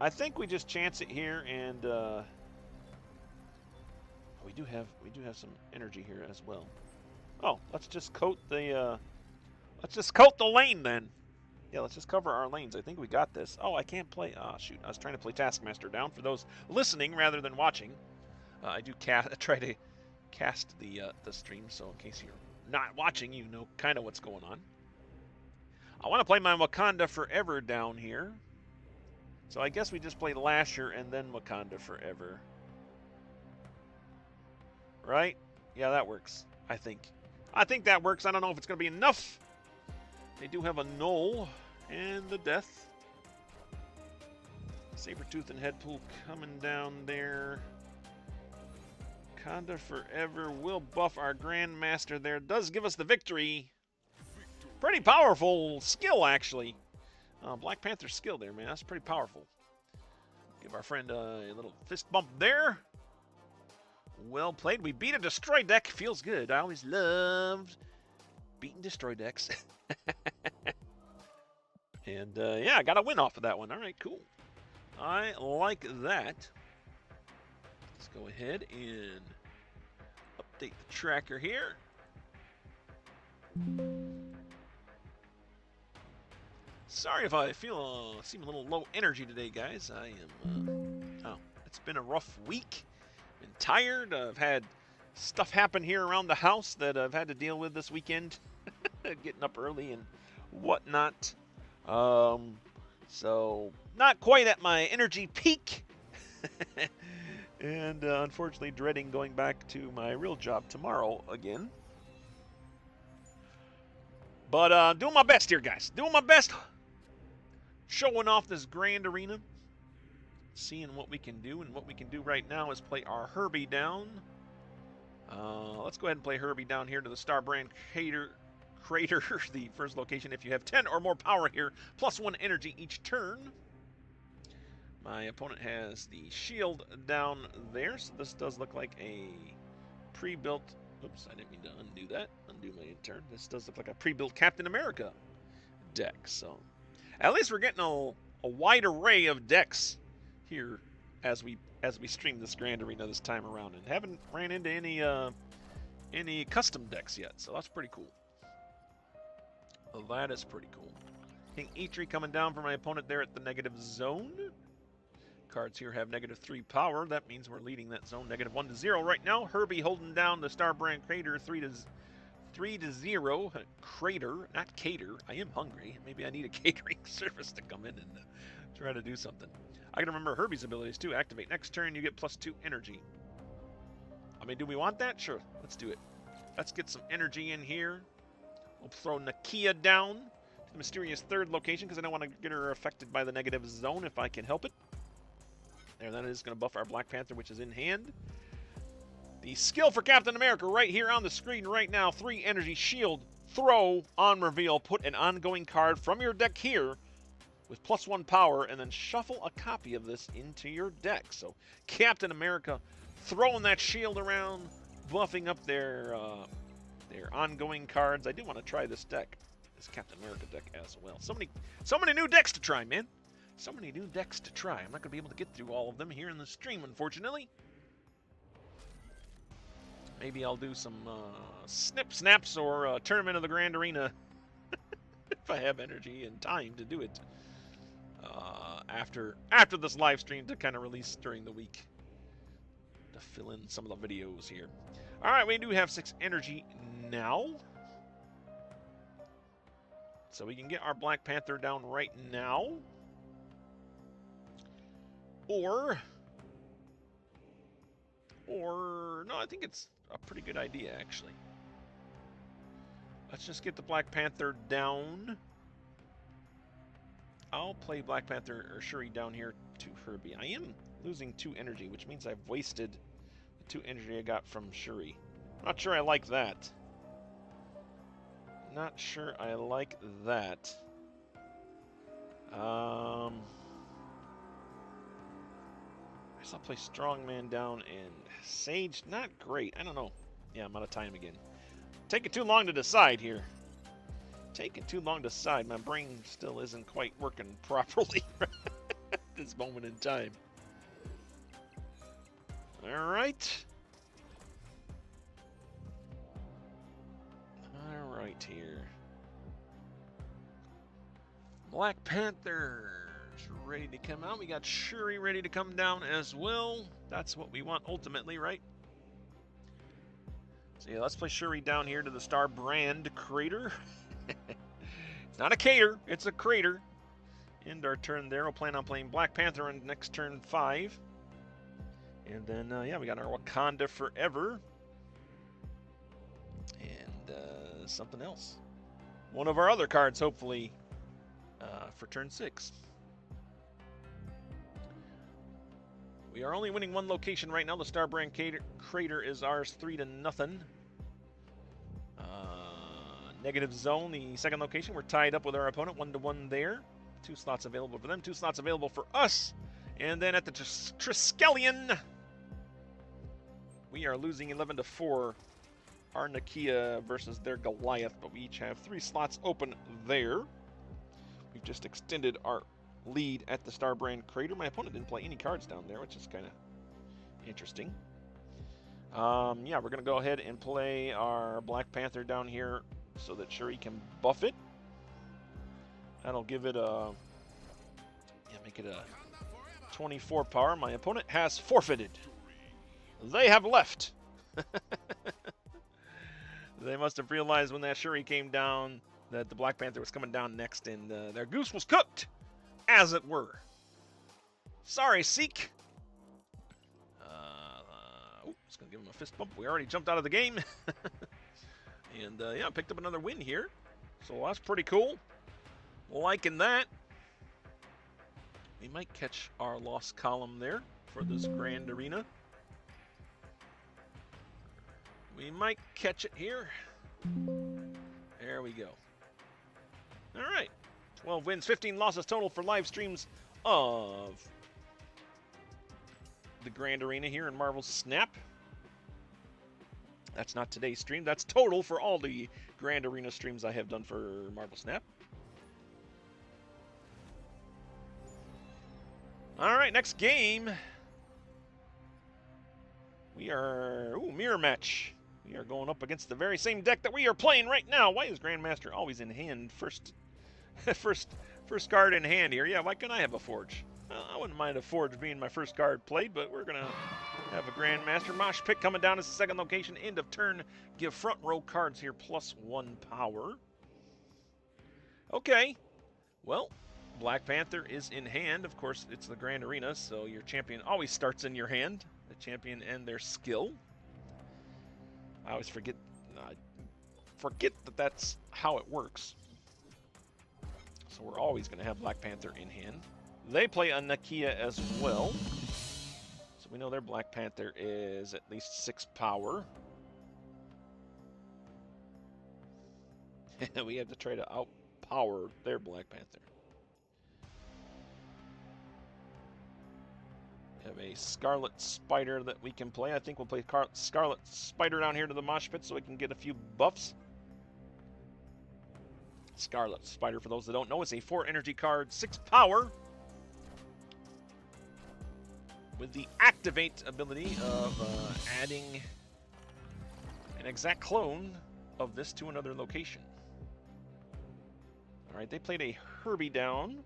I think we just chance it here, and we do have some energy here as well. Oh, let's just coat the lane then. Yeah, let's just cover our lanes. I think we got this. Oh, I can't play. Ah, shoot. I was trying to play Taskmaster down for those listening rather than watching. I do try to cast the stream, so in case you're not watching, you know kind of what's going on. I want to play my Wakanda Forever down here. So I guess we just play Lasher and then Wakanda Forever. Right? Yeah, that works, I think. I think that works. I don't know if it's going to be enough. They do have a Null and the Death. Sabretooth and Headpool coming down there. Wakanda Forever will buff our Grandmaster there. Does give us the victory. Pretty powerful skill, actually. Black Panther skill there, man. That's pretty powerful. Give our friend a little fist bump there. Well played. We beat a Destroy deck. Feels good. I always loved beating Destroy decks. And, yeah, I got a win off of that one. All right, cool. I like that. Let's go ahead and update the tracker here. Sorry if I seem a little low energy today, guys. I am, it's been a rough week. Been tired. I've had stuff happen here around the house that I've had to deal with this weekend. Getting up early and whatnot. So not quite at my energy peak. And unfortunately dreading going back to my real job tomorrow again. But doing my best here, guys. Doing my best. Showing off this grand arena. Seeing what we can do. And what we can do right now is play our Herbie down. Let's go ahead and play Herbie down here to the Starbrand Crater, the first location. If you have 10 or more power here, +1 energy each turn. My opponent has the shield down there, so this does look like a pre-built... Oops, I didn't mean to undo that. Undo my turn. This does look like a pre-built Captain America deck, so... At least we're getting a wide array of decks here as we stream this Grand Arena this time around, and haven't ran into any custom decks yet, so that's pretty cool. Well, that is pretty cool. King Eitri coming down for my opponent there at the negative zone. Cards here have -3 power. That means we're leading that zone -1-0 right now. Herbie holding down the Starbrand Crater 3-0. Crater, not cater. I am hungry. Maybe I need a catering service to come in and try to do something. I can remember Herbie's abilities too. Activate. Next turn, you get +2 energy. I mean, do we want that? Sure, let's do it. Let's get some energy in here. We'll throw Nakia down to the mysterious 3rd location because I don't want to get her affected by the negative zone if I can help it. There, that is going to buff our Black Panther, which is in hand. The skill for Captain America right here on the screen right now. 3 energy shield, throw, on reveal, put an ongoing card from your deck here with +1 power, and then shuffle a copy of this into your deck. So Captain America throwing that shield around, buffing up their ongoing cards. I do want to try this deck, this Captain America deck as well. So many new decks to try, man. So many new decks to try. I'm not going to be able to get through all of them here in the stream, unfortunately. Maybe I'll do some snip snaps or a Tournament of the Grand Arena if I have energy and time to do it after this live stream to kind of release during the week to fill in some of the videos here. All right, we do have 6 energy now. So we can get our Black Panther down right now. Or no, I think it's a pretty good idea, actually. Let's just get the Black Panther down. I'll play Black Panther or Shuri down here to Herbie. I am losing 2 energy, which means I've wasted the 2 energy I got from Shuri. Not sure I like that. Not sure I like that. I guess I'll play Strongman down and Sage. Not great. I don't know. Yeah, I'm out of time again. Taking too long to decide here. Taking too long to decide. My brain still isn't quite working properly at this moment in time. All right. All right here. Black Panther's ready to come out. We got Shuri ready to come down as well. That's what we want ultimately, right? So yeah, let's play Shuri down here to the Starbrand Crater. It's not a cater, it's a crater. End our turn there. We'll plan on playing Black Panther on next turn 5. And then, yeah, we got our Wakanda Forever. And something else. One of our other cards, hopefully, for turn 6. We are only winning 1 location right now. The Starbrand Crater is ours 3-0. Negative zone, the 2nd location. We're tied up with our opponent 1-1 there. 2 slots available for them, 2 slots available for us. And then at the Triskelion, we are losing 11-4. Our Nakia versus their Goliath, but we each have 3 slots open there. We've just extended our lead at the Starbrand Crater. My opponent didn't play any cards down there, which is kind of interesting. Yeah, we're going to go ahead and play our Black Panther down here so that Shuri can buff it. That'll give it a, yeah, make it a 24 power. My opponent has forfeited. They have left. They must have realized when that Shuri came down that the Black Panther was coming down next, and their goose was cooked, as it were. Sorry, Seek. Just going to give him a fist bump. We already jumped out of the game. And, yeah, picked up another win here. So that's pretty cool. Liking that. We might catch our lost column there for this Grand Arena. We might catch it here. There we go. All right. 12 wins, 15 losses total for live streams of the Grand Arena here in Marvel Snap. That's not today's stream. That's total for all the Grand Arena streams I have done for Marvel Snap. All right, next game. We are, mirror match. We are going up against the very same deck that we are playing right now. Why is Grandmaster always in hand first first card in hand here. Yeah, why couldn't I have a Forge? I wouldn't mind a Forge being my first card played, but we're going to have a Grandmaster. Mosh Pit coming down as the second location. End of turn. Give front row cards here +1 power. Okay. Well, Black Panther is in hand. Of course, it's the Grand Arena, so your champion always starts in your hand. The champion and their skill. I always forget that that's how it works. So we're always going to have Black Panther in hand. They play a Nakia as well. So we know their Black Panther is at least 6 power. We have to try to outpower their Black Panther. We have a Scarlet Spider that we can play. I think we'll play Scarlet Spider down here to the Mosh Pit so we can get a few buffs. Scarlet Spider, for those that don't know, is a 4 energy card, 6 power, with the Activate ability of adding an exact clone of this to another location. All right, they played a Herbie down.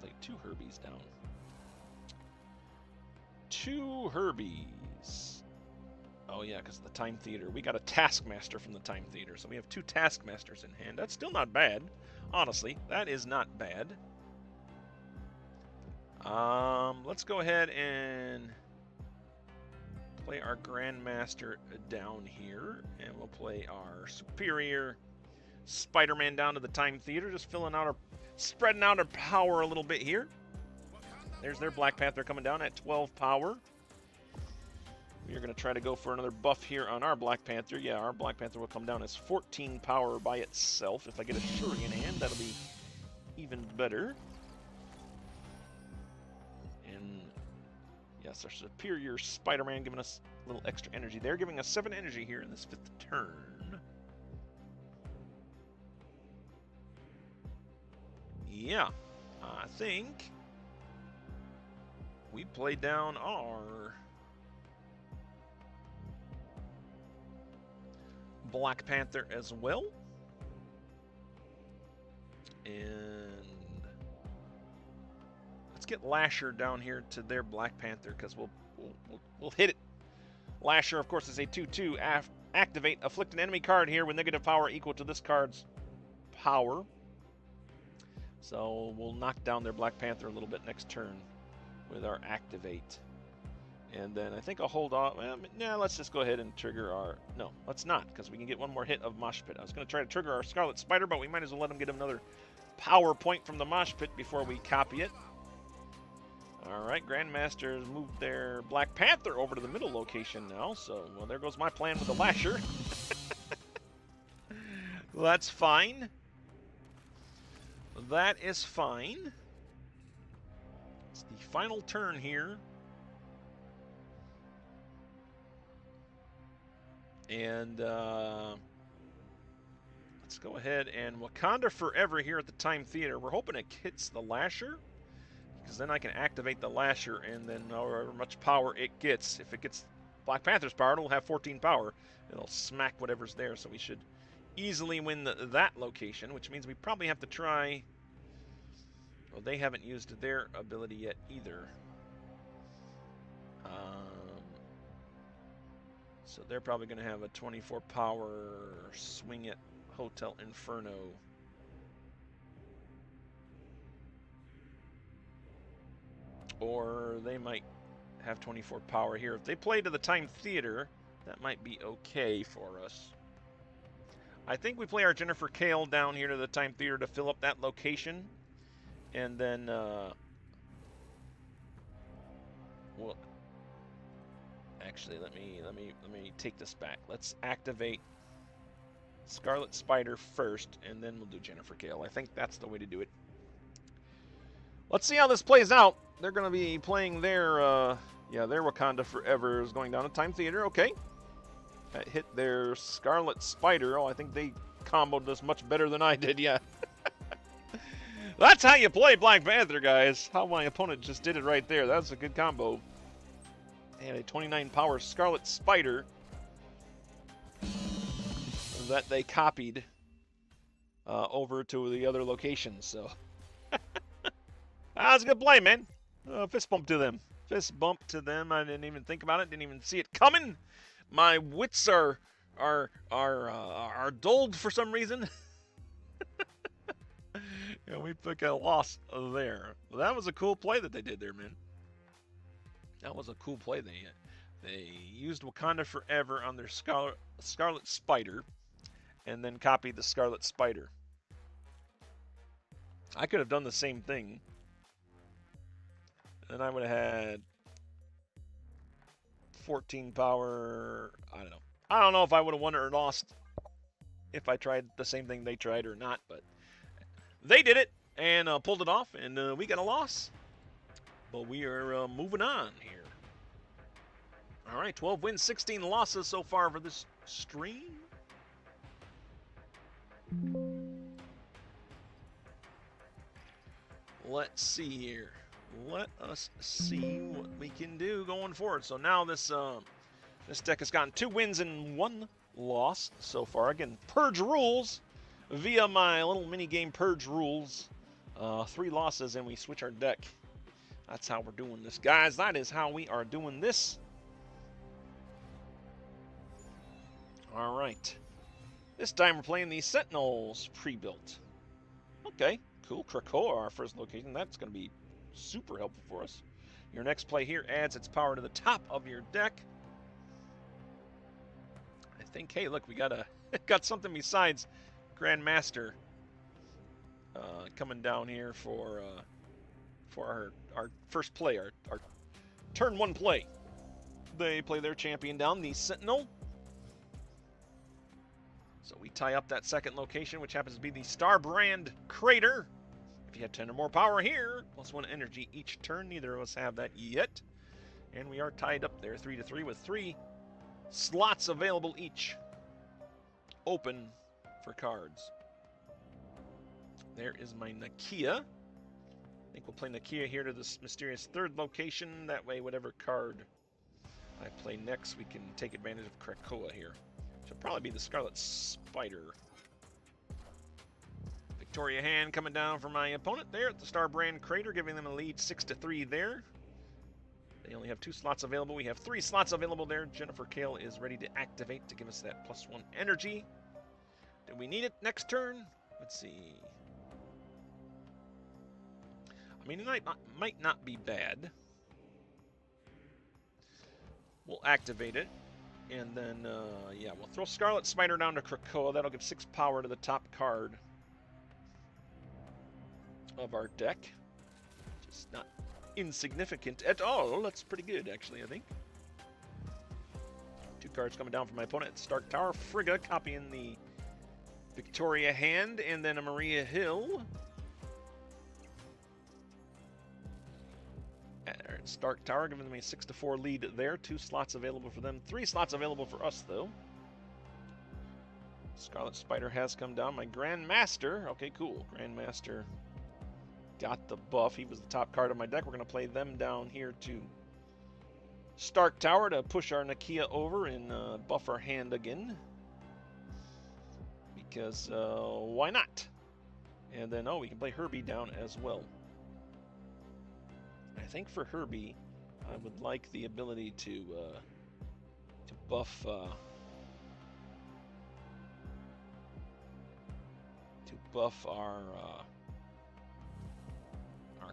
Played 2 Herbies down. 2 Herbies. Oh yeah, because of the Time Theater. We got a Taskmaster from the Time Theater, so we have 2 Taskmasters in hand. That's still not bad. Honestly, that is not bad. Let's go ahead and play our Grandmaster down here, and we'll play our Superior Spider-Man down to the Time Theater, just spreading out our power a little bit here. There's their Black Panther coming down at 12 power. We're going to try to go for another buff here on our Black Panther. Yeah, our Black Panther will come down as 14 power by itself. If I get a Shuri in hand, that'll be even better. And yes, our Superior Spider-Man giving us a little extra energy there, giving us 7 energy here in this 5th turn. Yeah, I think we played down our Black Panther as well. And let's get Lasher down here to their Black Panther, because we'll hit it. Lasher, of course, is a 2/2. Activate, afflict an enemy card here with negative power equal to this card's power. So we'll knock down their Black Panther a little bit next turn with our Activate. And then I think I'll hold off. Well, nah, let's just go ahead and trigger our... No, let's not, because we can get one more hit of Mosh Pit. I was going to try to trigger our Scarlet Spider, but we might as well let him get another power point from the Mosh Pit before we copy it. All right, Grandmasters moved their Black Panther over to the middle location now. So, well, there goes my plan with the Lasher. Well, that's fine. That is fine. It's the final turn here. And let's go ahead and Wakanda Forever here at the Time Theater. We're hoping it hits the Lasher, because then I can activate the Lasher, and then however much power it gets, if it gets Black Panther's power, it'll have 14 power. It'll smack whatever's there, so we should easily win that location, which means we probably have to try... Well, they haven't used their ability yet either. So they're probably going to have a 24 power swing at Hotel Inferno. Or they might have 24 power here. If they play to the Time Theater, that might be okay for us. I think we play our Jennifer Kale down here to the Time Theater to fill up that location. And then, well, actually, let me take this back. Let's activate Scarlet Spider first, and then we'll do Jennifer Kale. I think that's the way to do it. Let's see how this plays out. They're going to be playing their, their Wakanda Forever is going down to Time Theater. Okay. That hit their Scarlet Spider. Oh, I think they comboed this much better than I did, yeah. That's how you play Black Panther, guys. How my opponent just did it right there. That's a good combo. And a 29 power Scarlet Spider. that they copied over to the other locations. So that's a good play, man. Fist bump to them. Fist bump to them. I didn't even think about it. Didn't even see it coming. My wits are dulled for some reason. Yeah, we took a loss there. Well, that was a cool play that they did there, man. That was a cool play. They used Wakanda Forever on their Scarlet Spider, and then copied the Scarlet Spider. I could have done the same thing, and I would have had 14 power. I don't know if I would have won or lost if I tried the same thing they tried or not, but they did it and pulled it off, and we got a loss. But we are moving on here. All right, 12 wins, 16 losses so far for this stream. Let's see here. Let us see what we can do going forward. So now this deck has gotten 2 wins and 1 loss so far. Again, Purge Rules via my little mini game Purge Rules. 3 losses and we switch our deck. That's how we're doing this, guys. That is how we are doing this. All right. This time we're playing the Sentinels pre-built. Okay, cool. Krakoa, our first location. That's going to be super helpful for us. Your next play here adds its power to the top of your deck. I think, hey, look, we got something besides Grandmaster coming down here for our first play, our turn 1 play. They play their champion down, the Sentinel. So we tie up that second location, which happens to be the Starbrand Crater. If you have 10 or more power here, +1 energy each turn. Neither of us have that yet. And we are tied up there, 3-3, with 3 slots available each. Open for cards. There is my Nakia. I think we'll play Nakia here to this mysterious 3rd location. That way, whatever card I play next, we can take advantage of Krakoa here. Should probably be the Scarlet Spider. Victoria Hand coming down for my opponent there at the Starbrand Crater, giving them a lead 6-3 there. They only have 2 slots available. We have 3 slots available there. Jennifer Kale is ready to activate to give us that +1 energy. Do we need it next turn? Let's see. I mean, it might not be bad. We'll activate it. And then, yeah, we'll throw Scarlet Spider down to Krakoa. That'll give 6 power to the top card of our deck. Just not insignificant at all. That's pretty good, actually, I think. 2 cards coming down from my opponent. Stark Tower, Frigga copying the Victoria Hand, and then a Maria Hill. Stark Tower, giving them a 6-4 lead there. 2 slots available for them. 3 slots available for us, though. Scarlet Spider has come down. My Grandmaster. Okay, cool. Grandmaster got the buff. He was the top card of my deck. We're going to play them down here to Stark Tower to push our Nakia over and buff our hand again. Because, why not? And then, oh, we can play Herbie down as well. I think for Herbie, I would like the ability to buff our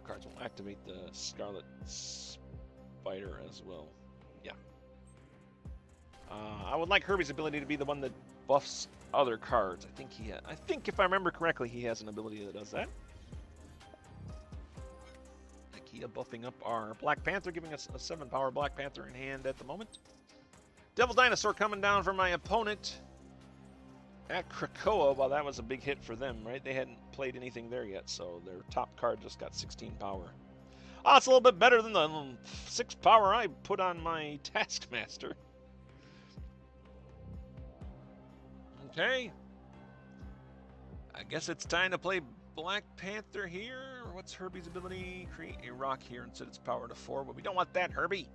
cards. We'll activate the Scarlet Spider as well. Yeah. I would like Herbie's ability to be the one that buffs other cards. I think if I remember correctly, he has an ability that does that. Buffing up our Black Panther, giving us a 7 power Black Panther in hand at the moment. Devil Dinosaur coming down for my opponent at Krakoa. Well, that was a big hit for them, right? They hadn't played anything there yet, so their top card just got 16 power. Oh, it's a little bit better than the 6 power I put on my Taskmaster. Okay. I guess it's time to play Black Panther here. What's Herbie's ability? Create a rock here and set its power to 4, but we don't want that, Herbie.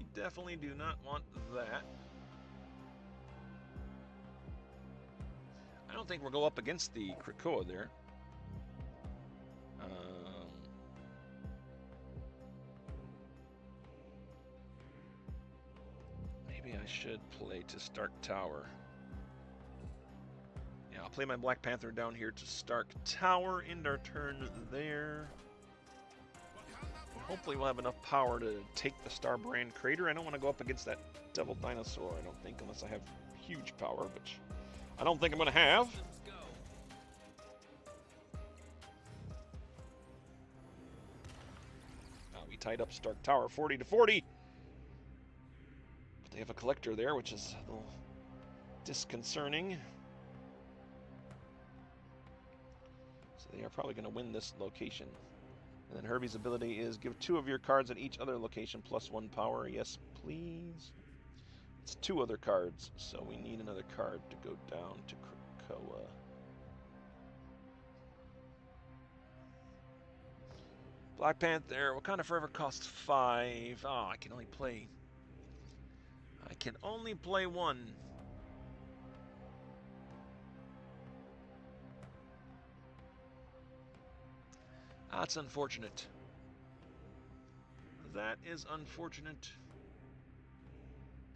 We definitely do not want that. I don't think we'll go up against the Krakoa there. Maybe I should play to Stark Tower. Yeah, I'll play my Black Panther down here to Stark Tower. End our turn there. And hopefully we'll have enough power to take the Starbrand Crater. I don't want to go up against that Devil Dinosaur, I don't think, unless I have huge power, which I don't think I'm going to have. We tied up Stark Tower 40-40. But they have a collector there, which is a little disconcerting. So they are probably going to win this location. And then Herbie's ability is give 2 of your cards at each other location plus 1 power. Yes, please. It's 2 other cards, so we need another card to go down to Krakoa. Black Panther, Wakanda Forever costs 5. Oh, I can only play 1. That's unfortunate. That is unfortunate.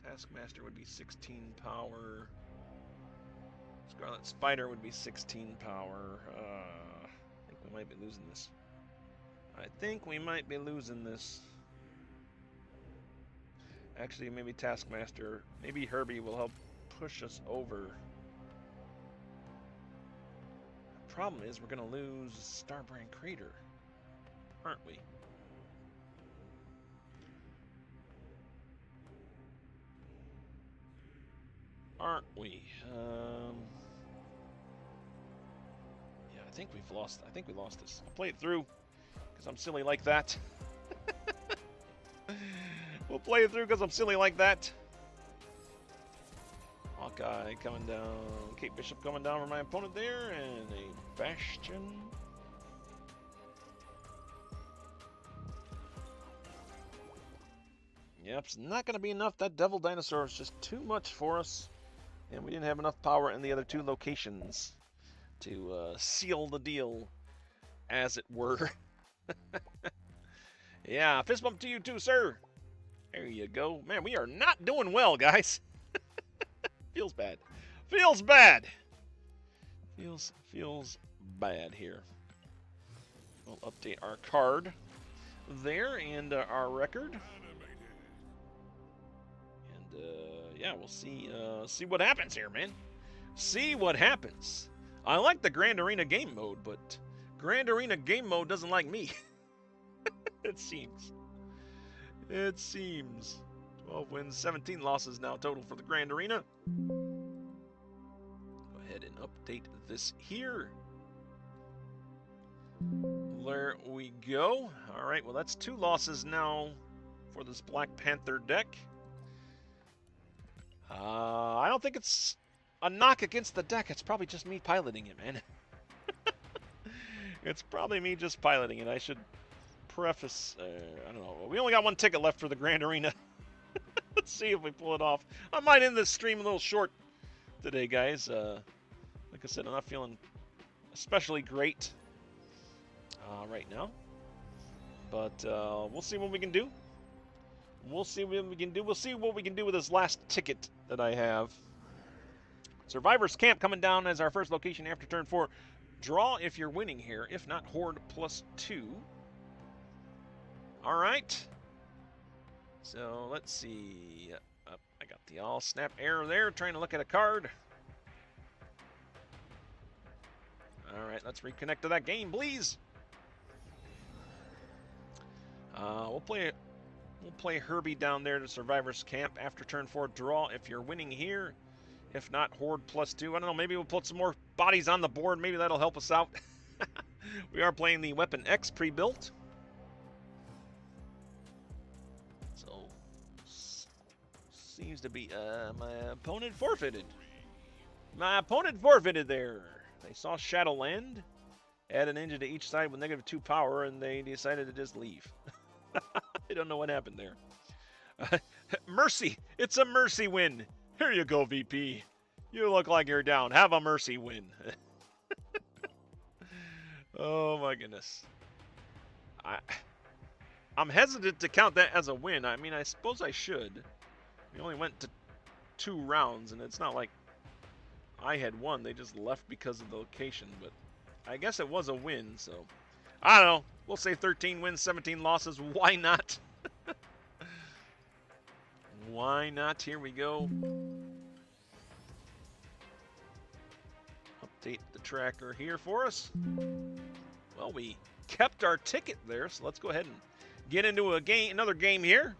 Taskmaster would be 16 power. Scarlet Spider would be 16 power. I think we might be losing this. Actually, maybe Taskmaster, maybe Herbie will help push us over. The problem is we're going to lose Starbrand Crater, aren't we? Yeah, I think we lost this. I'll play it through because I'm silly like that. We'll play it through because I'm silly like that. Hawkeye coming down. Kate Bishop coming down for my opponent there, and a Bastion. Yep, it's not going to be enough. That Devil Dinosaur is just too much for us. And we didn't have enough power in the other 2 locations to seal the deal, as it were. Yeah, fist bump to you too, sir. There you go. Man, we are not doing well, guys. Feels bad. Feels bad. Feels bad here. We'll update our card there and our record. And yeah, we'll see what happens here, man. See what happens. I like the Grand Arena game mode, but Grand Arena game mode doesn't like me. It seems. 12 wins, 17 losses now total for the Grand Arena. Go ahead and update this here. There we go. All right, well, that's 2 losses now for this Black Panther deck. I don't think it's a knock against the deck. It's probably just me piloting it, man. It's probably me just piloting it. I should preface, I don't know. We only got 1 ticket left for the Grand Arena. Let's see if we pull it off. I might end this stream a little short today, guys. Like I said, I'm not feeling especially great right now. But we'll see what we can do. We'll see what we can do. We'll see what we can do with this last ticket that I have. Survivor's Camp coming down as our first location after turn 4. Draw if you're winning here. If not, Horde +2. All right. So let's see. I got the all snap error there, trying to look at a card. All right, let's reconnect to that game, please. We'll play Herbie down there to Survivor's Camp after turn 4. Draw if you're winning here. If not, Horde +2. I don't know, maybe we'll put some more bodies on the board. Maybe that'll help us out. We are playing the Weapon X pre-built. So, seems to be my opponent forfeited. My opponent forfeited there. They saw Shadowland, add an engine to each side with -2 power, and they decided to just leave. I don't know what happened there. Mercy! It's a mercy win! Here you go, VP. You look like you're down. Have a mercy win. Oh my goodness. I'm hesitant to count that as a win. I mean, I suppose I should. We only went to 2 rounds, and it's not like I had won. They just left because of the location, but I guess it was a win, so I don't know. We'll say 13 wins, 17 losses. Why not? Why not? Here we go. Update the tracker here for us. Well, we kept our ticket there, so let's go ahead and get into another game here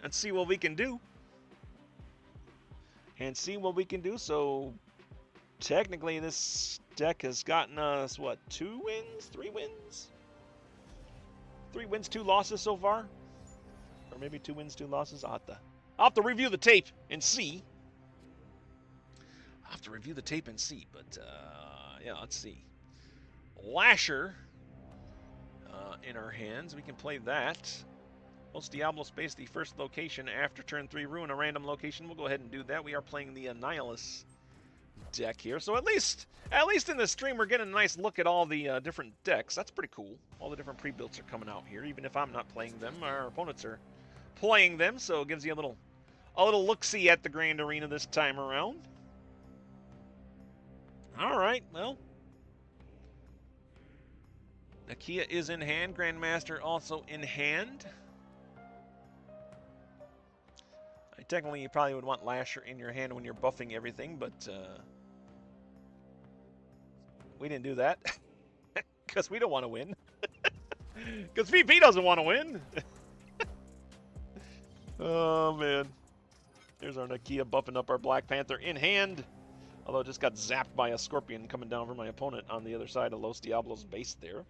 and see what we can do. So technically this deck has gotten us, what, 2 wins? 3 wins? 3 wins, 2 losses so far? Or maybe 2 wins, 2 losses? I'll have to review the tape and see. But yeah, let's see. Lasher in our hands. We can play that. Los Diablos Space, the first location after turn 3, ruin a random location. We'll go ahead and do that. We are playing the Annihilus deck here. So at least in this stream, we're getting a nice look at all the different decks. That's pretty cool. All the different pre-builds are coming out here. Even if I'm not playing them, our opponents are playing them. So it gives you a little look-see at the Grand Arena this time around. All right, well. Nakia is in hand. Grandmaster also in hand. Technically, you probably would want Lasher in your hand when you're buffing everything, but we didn't do that because we don't want to win. Because VP doesn't want to win. Oh, man. There's our Nakia buffing up our Black Panther in hand. Although it just got zapped by a Scorpion coming down from my opponent on the other side of Los Diablos base there.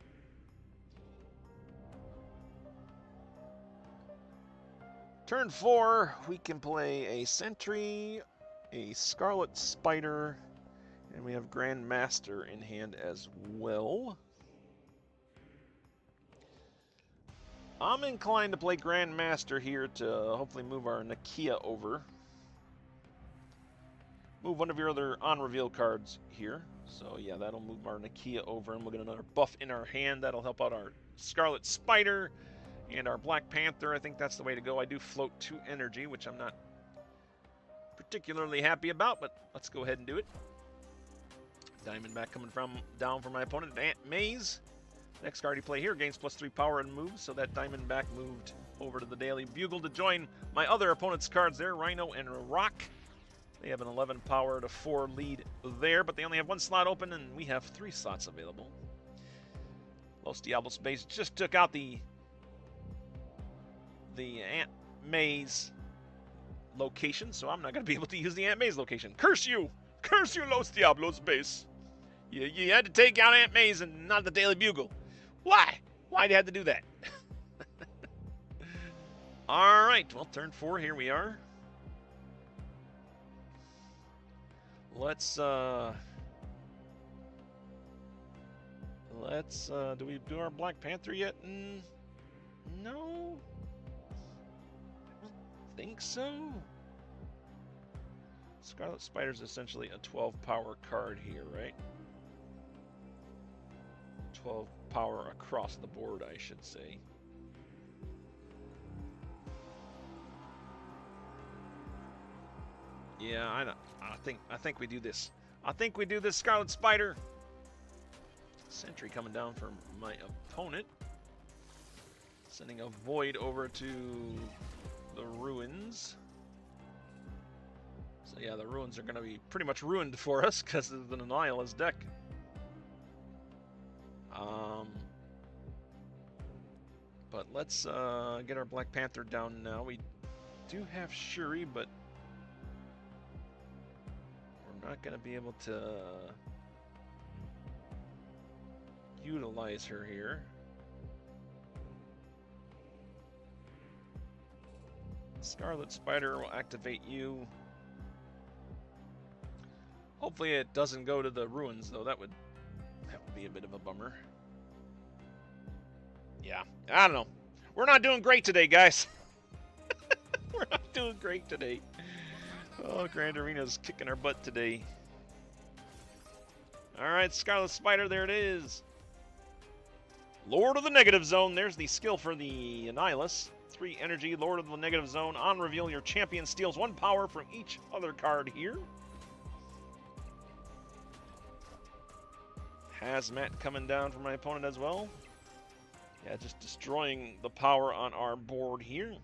Turn 4, we can play a Sentry, a Scarlet Spider, and we have Grandmaster in hand as well. I'm inclined to play Grandmaster here to hopefully move our Nakia over. Move one of your other on-reveal cards here. So yeah, that'll move our Nakia over, and we'll get another buff in our hand. That'll help out our Scarlet Spider. And our Black Panther, I think that's the way to go. I do float 2 energy, which I'm not particularly happy about, but let's go ahead and do it. Diamondback coming down from my opponent, Aunt Maze. Next card you play here gains +3 power and moves, so that Diamondback moved over to the Daily Bugle to join my other opponent's cards there, Rhino and Rock. They have an 11 power to 4 lead there, but they only have 1 slot open, and we have 3 slots available. Los Diablos Space just took out the Aunt Maze location, so I'm not going to be able to use the Aunt Maze location. Curse you! Curse you, Los Diablos base! You had to take out Aunt Maze and not the Daily Bugle. Why? Why'd you have to do that? Alright, well, turn 4, here we are. Let's, do we do our Black Panther yet? No. Think so. Scarlet Spider's essentially a 12 power card here, right? 12 power across the board, I should say. Yeah, I think we do this. I think we do this, Scarlet Spider. Sentry coming down from my opponent. Sending a Void over to the Ruins. So yeah, the Ruins are going to be pretty much ruined for us because of the Annihilus deck. But let's get our Black Panther down now. We do have Shuri, but we're not going to be able to utilize her here. Scarlet Spider will activate you. Hopefully it doesn't go to the Ruins, though. That would be a bit of a bummer. Yeah, I don't know. We're not doing great today, guys. We're not doing great today. Oh, Grand Arena's kicking our butt today. All right, Scarlet Spider, there it is. Lord of the Negative Zone. There's the skill for the Annihilus. 3 energy, Lord of the Negative Zone. On reveal, your champion steals 1 power from each other card here. Hazmat coming down from my opponent as well. Yeah, just destroying the power on our board here.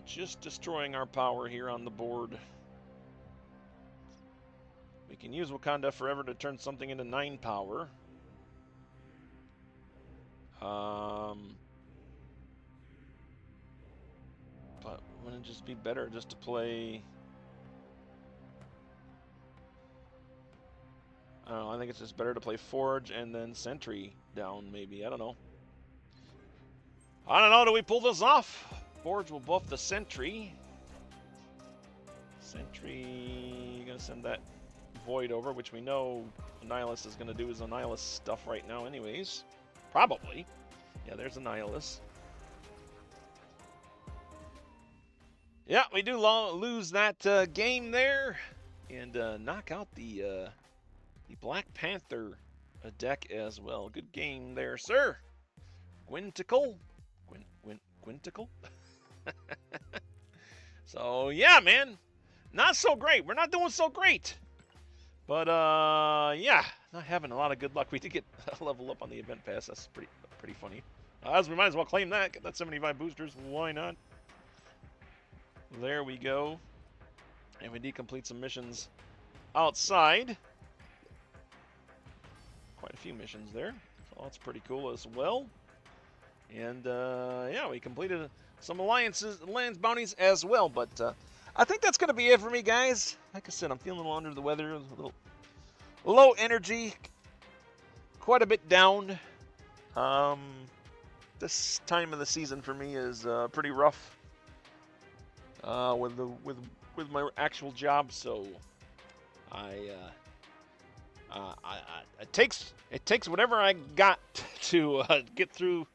Just destroying our power here on the board. We can use Wakanda Forever to turn something into 9 power. But wouldn't it just be better just to play... I don't know, I think it's just better to play Forge and then Sentry down, maybe. I don't know. I don't know, do we pull this off? Forge will buff the Sentry. Sentry, gonna send that Void over, which we know Annihilus is gonna do his Annihilus stuff right now anyways. Probably. Yeah, there's Annihilus. Yeah, we do lose that game there. And knock out the Black Panther deck as well. Good game there, sir. Gwynticle. Gwynticle? So, yeah, man. Not so great. We're not doing so great. But, yeah. Not having a lot of good luck. We did get a level up on the event pass. That's pretty funny. As we might as well claim that. Get that 75 boosters. Why not? There we go. And we did complete some missions outside. Quite a few missions there. So that's pretty cool as well. And, yeah, we completed some alliance bounties as well. But I think that's going to be it for me, guys. Like I said, I'm feeling a little under the weather. A little low energy. Quite a bit down. This time of the season for me is pretty rough. With my actual job, so it takes whatever I got to get through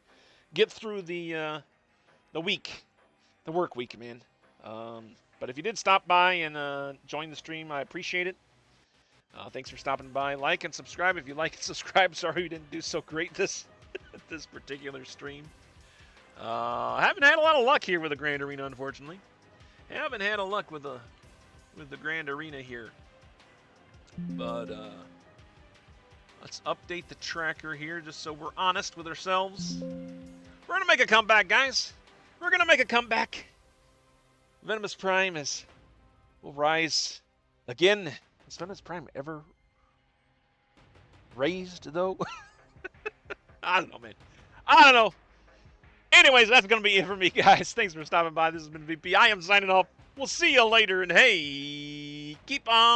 the week, the work week, man. But if you did stop by and join the stream, I appreciate it. Thanks for stopping by. Like and subscribe if you like and subscribe. Sorry we didn't do so great this particular stream. I haven't had a lot of luck here with the Grand Arena, unfortunately. Haven't had a luck with the Grand Arena here. But let's update the tracker here just so we're honest with ourselves. We're gonna make a comeback, guys. We're gonna make a comeback. Venomous Prime will rise again. Has Venomous Prime ever raised though? I don't know, man. I don't know. Anyways, that's going to be it for me, guys. Thanks for stopping by. This has been VP. I am signing off. We'll see you later, and hey, keep on.